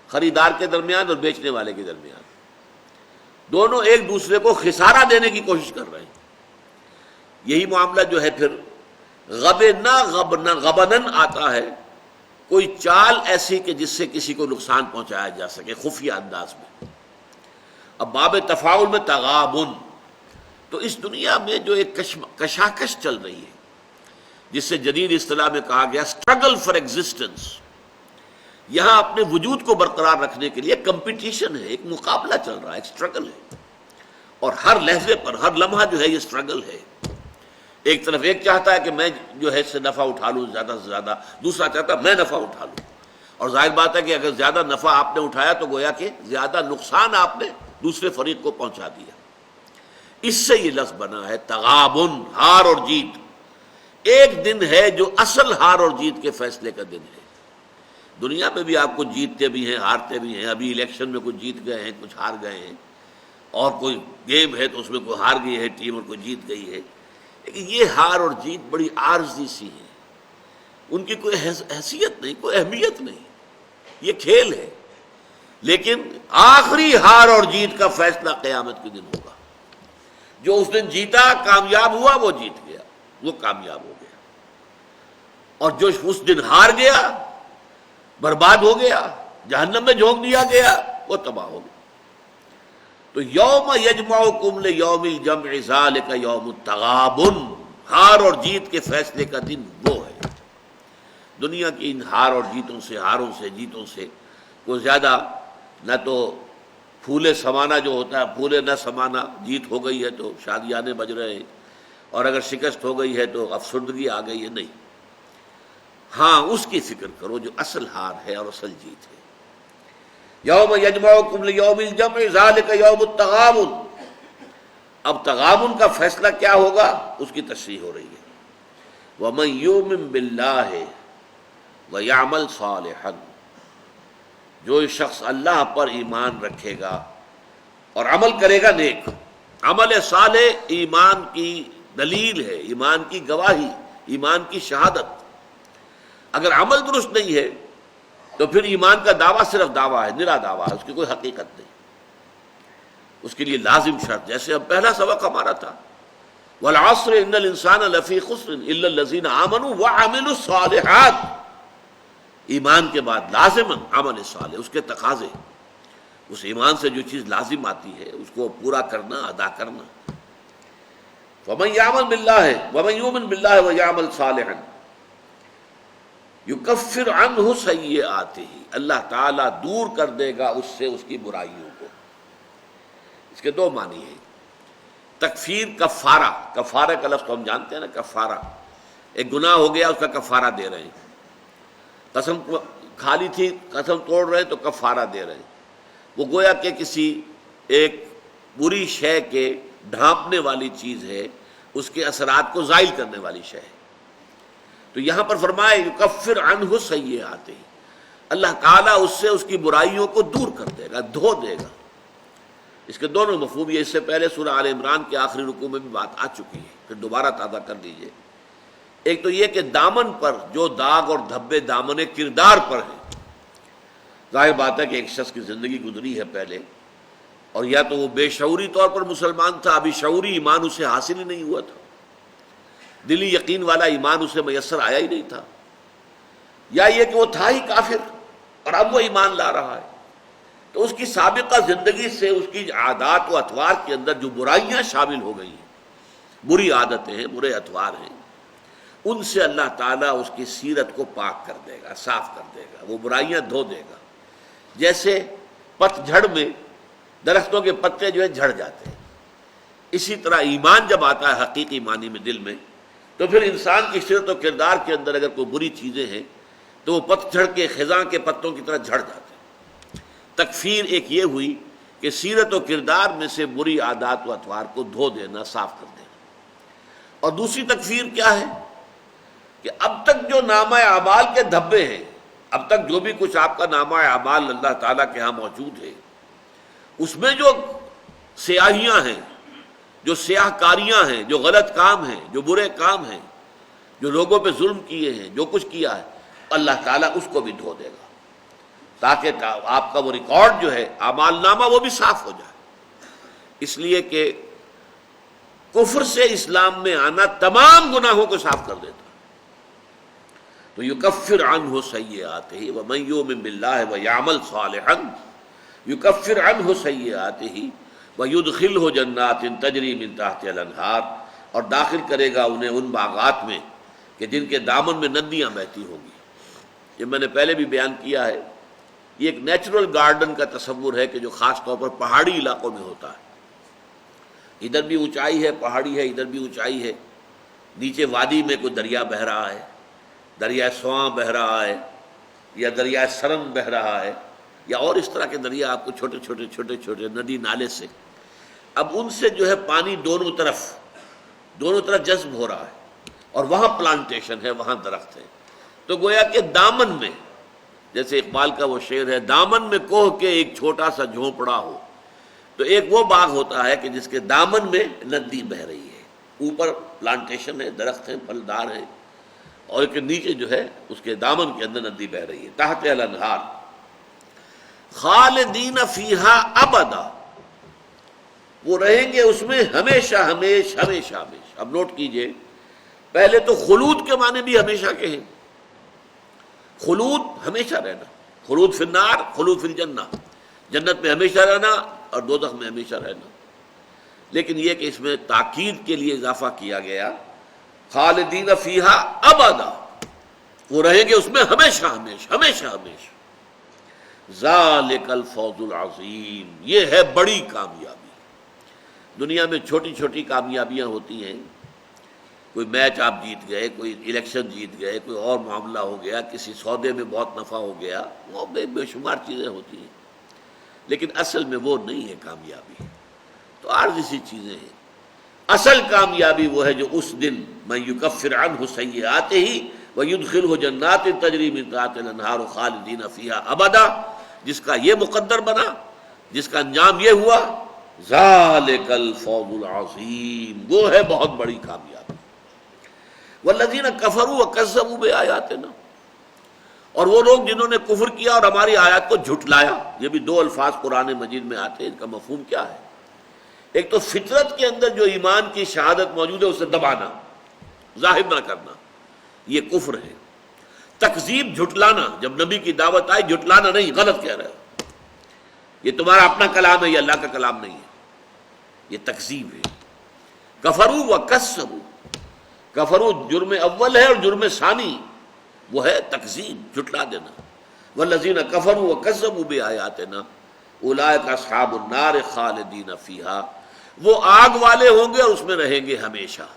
خریدار کے درمیان اور بیچنے والے کے درمیان، دونوں ایک دوسرے کو خسارہ دینے کی کوشش کر رہے ہیں۔ یہی معاملہ جو ہے پھر غبنا غبنن آتا ہے، کوئی چال ایسی کہ جس سے کسی کو نقصان پہنچایا جا سکے خفیہ انداز میں۔ اب باب تفاعل میں تغابن، تو اس دنیا میں جو ایک کشاکش چل رہی ہے، جس سے جدید اصطلاح میں کہا گیا اسٹرگل فار ایگزسٹنس، یہاں اپنے وجود کو برقرار رکھنے کے لیے کمپٹیشن ہے، ایک مقابلہ چل رہا ہے، ایک اسٹرگل ہے، اور ہر لحظے پر ہر لمحہ جو ہے یہ اسٹرگل ہے۔ ایک طرف ایک چاہتا ہے کہ میں جو ہے اس سے نفع اٹھا لوں زیادہ سے زیادہ، دوسرا چاہتا ہے میں نفع اٹھا لوں، اور ظاہر بات ہے کہ اگر زیادہ نفع آپ نے اٹھایا تو گویا کہ زیادہ نقصان آپ نے دوسرے فریق کو پہنچا دیا. اس سے یہ لفظ بنا ہے تغابن، ہار اور جیت. ایک دن ہے جو اصل ہار اور جیت کے فیصلے کا دن ہے. دنیا میں بھی آپ کو جیتتے بھی ہیں ہارتے بھی ہیں. ابھی الیکشن میں کچھ جیت گئے ہیں کچھ ہار گئے ہیں، اور کوئی گیم ہے تو اس میں کوئی ہار گئی ہے ٹیم اور کوئی جیت گئی ہے. لیکن یہ ہار اور جیت بڑی عارضی سی ہے، ان کی کوئی حیثیت نہیں، کوئی اہمیت نہیں. یہ کھیل ہے، لیکن آخری ہار اور جیت کا فیصلہ قیامت کے دن ہوگا. جو اس دن جیتا کامیاب ہوا وہ جیت گیا، وہ کامیاب ہو گیا. اور جو اس دن ہار گیا برباد ہو گیا، جہنم میں جھونک دیا گیا، وہ تباہ ہو گیا. تو یوم یجمعکم لیوم الجمع ذالک یوم التغابن، ہار اور جیت کے فیصلے کا دن وہ ہے. دنیا کی ان ہار اور جیتوں سے، ہاروں سے، جیتوں سے کوئی زیادہ نہ تو پھولے سمانا جو ہوتا ہے، پھولے نہ سمانا. جیت ہو گئی ہے تو شادیانے بج رہے ہیں، اور اگر شکست ہو گئی ہے تو افسردگی آ گئی ہے. نہیں، ہاں اس کی فکر کرو جو اصل ہار ہے اور اصل جیت ہے. یوم یجمعکم لیوم الجمع ذالک یوم التغابن. اب تغابن کا فیصلہ کیا ہوگا اس کی تشریح ہو رہی ہے. ومن یؤمن باللہ ویعمل صالحا، جو شخص اللہ پر ایمان رکھے گا اور عمل کرے گا نیک. عمل صالح ایمان کی دلیل ہے، ایمان کی گواہی، ایمان کی شہادت. اگر عمل درست نہیں ہے تو پھر ایمان کا دعویٰ صرف دعویٰ ہے، نرا دعویٰ ہے، اس کی کوئی حقیقت نہیں. اس کے لیے لازم شرط، جیسے اب پہلا سبق ہمارا تھا والعصر ان الانسان لفی خسر الا الذین آمنوا وعملوا الصالحات. ایمان کے بعد لازماً عمل صالح، اس کے تقاضے، اس ایمان سے جو چیز لازم آتی ہے اس کو پورا کرنا، ادا کرنا. ومن یعمل باللہ ومن یؤمن باللہ ویعمل صالحا یکفر عنہ سیئاتہ، اللہ تعالیٰ دور کر دے گا اس سے اس کی برائیوں کو. اس کے دو معنی ہیں. تکفیر، کفارہ. کفارہ کا لفظ تو ہم جانتے ہیں نا، کفارہ ایک گناہ ہو گیا اس کا کفارہ دے رہے ہیں. قسم کھا لی تھی، قسم توڑ رہے ہیں تو کفارہ دے رہے ہیں. وہ گویا کہ کسی ایک بری شے کے ڈھانپنے والی چیز ہے، اس کے اثرات کو زائل کرنے والی شے ہے. تو یہاں پر فرمایا یکفر عنہ سیئاتہ، اللہ تعالیٰ اس سے اس کی برائیوں کو دور کر دے گا، دھو دے گا. اس کے دونوں مفہوم، یہ اس سے پہلے سورہ آل عمران کے آخری رکوع میں بھی بات آ چکی ہے، پھر دوبارہ تازہ کر لیجئے. ایک تو یہ کہ دامن پر جو داغ اور دھبے دامن کردار پر ہیں. ظاہر بات ہے کہ ایک شخص کی زندگی گزری ہے پہلے، اور یا تو وہ بے شعوری طور پر مسلمان تھا، ابھی شعوری ایمان اسے حاصل ہی نہیں ہوا تھا، دلی یقین والا ایمان اسے میسر آیا ہی نہیں تھا، یا یہ کہ وہ تھا ہی کافر اور اب وہ ایمان لا رہا ہے. تو اس کی سابقہ زندگی سے اس کی عادات و اطوار کے اندر جو برائیاں شامل ہو گئی ہیں، بری عادتیں ہیں، برے اطوار ہیں، ان سے اللہ تعالیٰ اس کی سیرت کو پاک کر دے گا، صاف کر دے گا، وہ برائیاں دھو دے گا. جیسے پت جھڑ میں درختوں کے پتے جو ہیں جھڑ جاتے ہیں، اسی طرح ایمان جب آتا ہے حقیقی معنی میں دل میں، تو پھر انسان کی سیرت و کردار کے اندر اگر کوئی بری چیزیں ہیں تو وہ پت جھڑ کے خزاں کے پتوں کی طرح جھڑ جاتے ہیں. تکفیر ایک یہ ہوئی کہ سیرت و کردار میں سے بری عادات و اطوار کو دھو دینا، صاف کر دینا. اور دوسری تکفیر کیا ہے کہ اب تک جو نامہ اعمال کے دھبے ہیں، اب تک جو بھی کچھ آپ کا نامہ اعمال اللہ تعالیٰ کے ہاں موجود ہے، اس میں جو سیاہیاں ہیں، جو سیاہ کاریاں ہیں، جو غلط کام ہیں، جو برے کام ہیں، جو لوگوں پہ ظلم کیے ہیں، جو کچھ کیا ہے، اللہ تعالیٰ اس کو بھی دھو دے گا، تاکہ آپ کا وہ ریکارڈ جو ہے اعمال نامہ وہ بھی صاف ہو جائے. اس لیے کہ کفر سے اسلام میں آنا تمام گناہوں کو صاف کر دیتا. تو یکفر عنہ سیئاتہ ومن یؤمن باللہ ویعمل صالحا یکفر عنہ سیئاتہ ویدخلہ جنات تجری من تحتہا الانہار، اور داخل کرے گا انہیں ان باغات میں کہ جن کے دامن میں ندیاں بہتی ہوں گی. یہ میں نے پہلے بھی بیان کیا ہے، یہ ایک نیچرل گارڈن کا تصور ہے کہ جو خاص طور پر پہاڑی علاقوں میں ہوتا ہے. ادھر بھی اونچائی ہے، پہاڑی ہے، ادھر بھی اونچائی ہے، نیچے وادی میں کوئی دریا بہہ رہا ہے، دریائے سواں بہہ رہا ہے، یا دریائے سرن بہہ رہا ہے یا اور اس طرح کے دریا آپ کو چھوٹے چھوٹے چھوٹے چھوٹے ندی نالے سے، اب ان سے جو ہے پانی دونوں طرف جذب ہو رہا ہے، اور وہاں پلانٹیشن ہے، وہاں درخت ہے، تو گویا کہ دامن میں، جیسے اقبال کا وہ شعر ہے، دامن میں کوہ کے ایک چھوٹا سا جھونپڑا ہو، تو ایک وہ باغ ہوتا ہے کہ جس کے دامن میں ندی بہہ رہی ہے، اوپر پلانٹیشن ہے، درخت ہیں، پھلدار ہیں، اور ایک نیچے جو ہے اس کے دامن کے اندر ندی بہہ رہی ہے، تحت الانہار خالدین فیہا ابدا، وہ رہیں گے اس میں ہمیشہ ہمیش ہمیشہ ہمیش۔ اب نوٹ کیجئے، پہلے تو خلود کے معنی بھی ہمیشہ کے ہیں، خلود ہمیشہ رہنا، خلود فی النار، خلود فی الجنہ، جنت میں ہمیشہ رہنا اور دوزخ میں ہمیشہ رہنا، لیکن یہ کہ اس میں تاکید کے لیے اضافہ کیا گیا، خالدین فیہا ابدا، وہ رہیں گے اس میں ہمیشہ ہمیش ہمیشہ ہمیش۔ ذالک الفوز العظیم، یہ ہے بڑی کامیابی۔ دنیا میں چھوٹی چھوٹی کامیابیاں ہوتی ہیں، کوئی میچ آپ جیت گئے، کوئی الیکشن جیت گئے، کوئی اور معاملہ ہو گیا، کسی سودے میں بہت نفع ہو گیا، وہ بے شمار چیزیں ہوتی ہیں، لیکن اصل میں وہ نہیں ہے کامیابی، تو عارضی سی چیزیں ہیں۔ اصل کامیابی وہ ہے جو اس دن من یکفر عنہ سیئاتہ ویدخلہ جنات تجری من تحتہا الانہار خالدین فیہا ابدا، جس کا یہ مقدر بنا، جس کا انجام یہ ہوا، ذالک الفوز العظیم، وہ ہے بہت بڑی کامیابی۔ والذین کفروا وکذبوا بآیاتنا، اور وہ لوگ جنہوں نے کفر کیا اور ہماری آیات کو جھٹلایا، یہ بھی دو الفاظ قرآن مجید میں آتے ہیں، ان کا مفہوم کیا ہے؟ ایک تو فطرت کے اندر جو ایمان کی شہادت موجود ہے اسے دبانا، ظاہر نہ کرنا، یہ کفر ہے۔ تکذیب، جھٹلانا، جب نبی کی دعوت آئی جھٹلانا نہیں، غلط کہہ رہے ہو، یہ تمہارا اپنا کلام ہے، یہ اللہ کا کلام نہیں ہے، یہ تکذیب ہے۔ کفروا وکذبوا، کفروا جرم اول ہے اور جرم ثانی وہ ہے تکذیب، جھٹلا دینا۔ والذین کفروا وکذبوا بآیاتنا اولئک اصحاب النار خالدین فیہا، وہ آگ والے ہوں گے اور اس میں رہیں گے ہمیشہ۔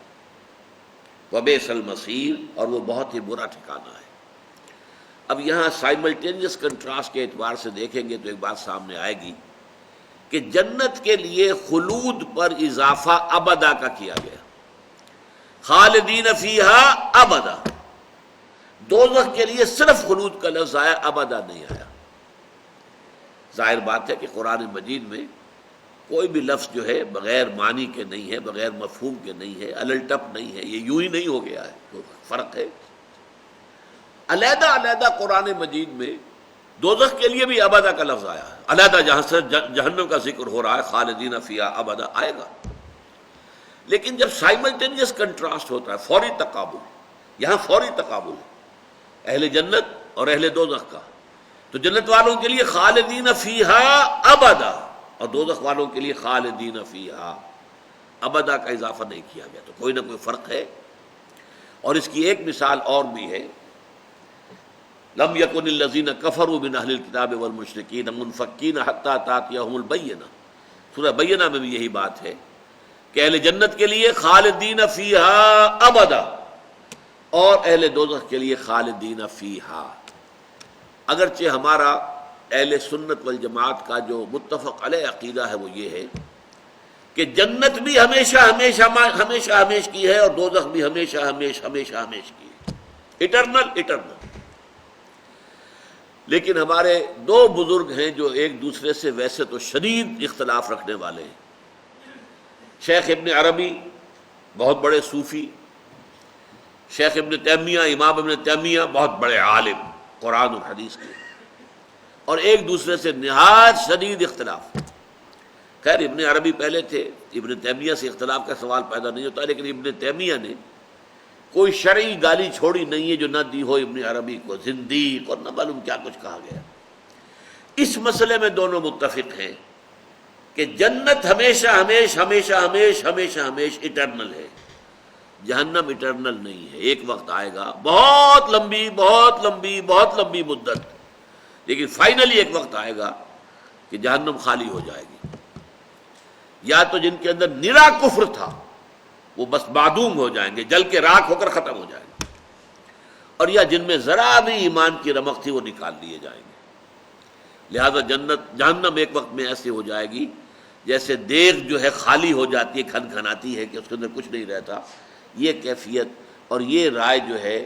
وبئس المصیر، اور وہ بہت ہی برا ٹھکانہ ہے۔ اب یہاں سائملٹینیس کنٹراسٹ کے اعتبار سے دیکھیں گے تو ایک بات سامنے آئے گی کہ جنت کے لیے خلود پر اضافہ ابدا کا کیا گیا، خالدین فیہا ابدا۔ دوزخ کے لیے صرف خلود کا لفظ آیا، ابدا نہیں آیا۔ ظاہر بات ہے کہ قرآن مجید میں کوئی بھی لفظ جو ہے بغیر معنی کے نہیں ہے، بغیر مفہوم کے نہیں ہے، الٹپ نہیں ہے، یہ یوں ہی نہیں ہو گیا ہے، تو فرق ہے۔ علیحدہ علیحدہ قرآن مجید میں دوزخ کے لیے بھی ابدا کا لفظ آیا ہے، علیحدہ، جہاں سے جہنم کا ذکر ہو رہا ہے خالدین فیہا ابدا آئے گا، لیکن جب سائملٹینیس کنٹراسٹ ہوتا ہے، فوری تقابل، یہاں فوری تقابل ہے اہل جنت اور اہل دوزخ کا، تو جنت والوں کے لیے خالدین فیہا ابدا اور دوزخ والوں کے لیے خالدین فیہا ابدا کا اضافہ نہیں کیا گیا، تو کوئی نہ کوئی فرق ہے۔ اور اس کی ایک مثال اور بھی ہے، لم یکن الذین کفروا من اہل الکتاب والمشرکین منفکین حتی تأتیہم البینہ، سورہ بینہ میں بھی یہی بات ہے کہ اہل جنت کے لیے خالدین فیہا ابدا اور اہل دوزخ کے لیے خالدین فیہا۔ اگرچہ ہمارا اہل سنت والجماعت کا جو متفق علیہ عقیدہ ہے وہ یہ ہے کہ جنت بھی ہمیشہ ہمیشہ ہمیشہ ہمیش کی ہے اور دوزخ بھی ہمیشہ ہمیش ہمیشہ ہمیش کی ہے، اٹرنل اٹرنل۔ لیکن ہمارے دو بزرگ ہیں جو ایک دوسرے سے ویسے تو شدید اختلاف رکھنے والے ہیں، شیخ ابن عربی بہت بڑے صوفی، شیخ ابن تیمیہ، امام ابن تیمیہ بہت بڑے عالم قرآن اور حدیث کے، اور ایک دوسرے سے نہایت شدید اختلاف۔ خیر ابن عربی پہلے تھے، ابن تیمیہ سے اختلاف کا سوال پیدا نہیں ہوتا، لیکن ابن تیمیہ نے کوئی شرعی گالی چھوڑی نہیں ہے جو نہ دی ہو ابن عربی کو، زندیق اور نہ معلوم کیا کچھ کہا گیا۔ اس مسئلے میں دونوں متفق ہیں کہ جنت ہمیشہ ہمیش ہمیشہ ہمیش ہمیشہ ہمیش اٹرنل ہے، جہنم اٹرنل نہیں ہے، ایک وقت آئے گا، بہت لمبی بہت لمبی بہت لمبی مدت، لیکن فائنلی ایک وقت آئے گا کہ جہنم خالی ہو جائے گی، یا تو جن کے اندر نرا کفر تھا وہ بس معدوم ہو جائیں گے، جل کے راکھ ہو کر ختم ہو جائیں گے، اور یا جن میں ذرا بھی ایمان کی رمق تھی وہ نکال لیے جائیں گے۔ لہذا جہنم ایک وقت میں ایسے ہو جائے گی جیسے دیگ جو ہے خالی ہو جاتی ہے، کھن کھناتی ہے کہ اس کے اندر کچھ نہیں رہتا۔ یہ کیفیت اور یہ رائے جو ہے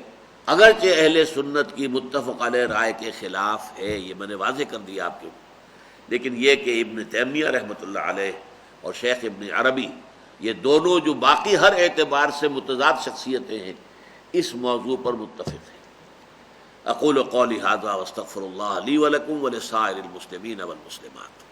اگرچہ اہل سنت کی متفق علیہ رائے کے خلاف ہے، یہ میں نے واضح کر دیا آپ کو، لیکن یہ کہ ابن تیمیہ رحمۃ اللہ علیہ اور شیخ ابن عربی یہ دونوں جو باقی ہر اعتبار سے متضاد شخصیتیں ہیں اس موضوع پر متفق ہیں۔ اقول قولی ھذا واستغفر اللہ لی ولکم ولسائر المسلمین والمسلمات۔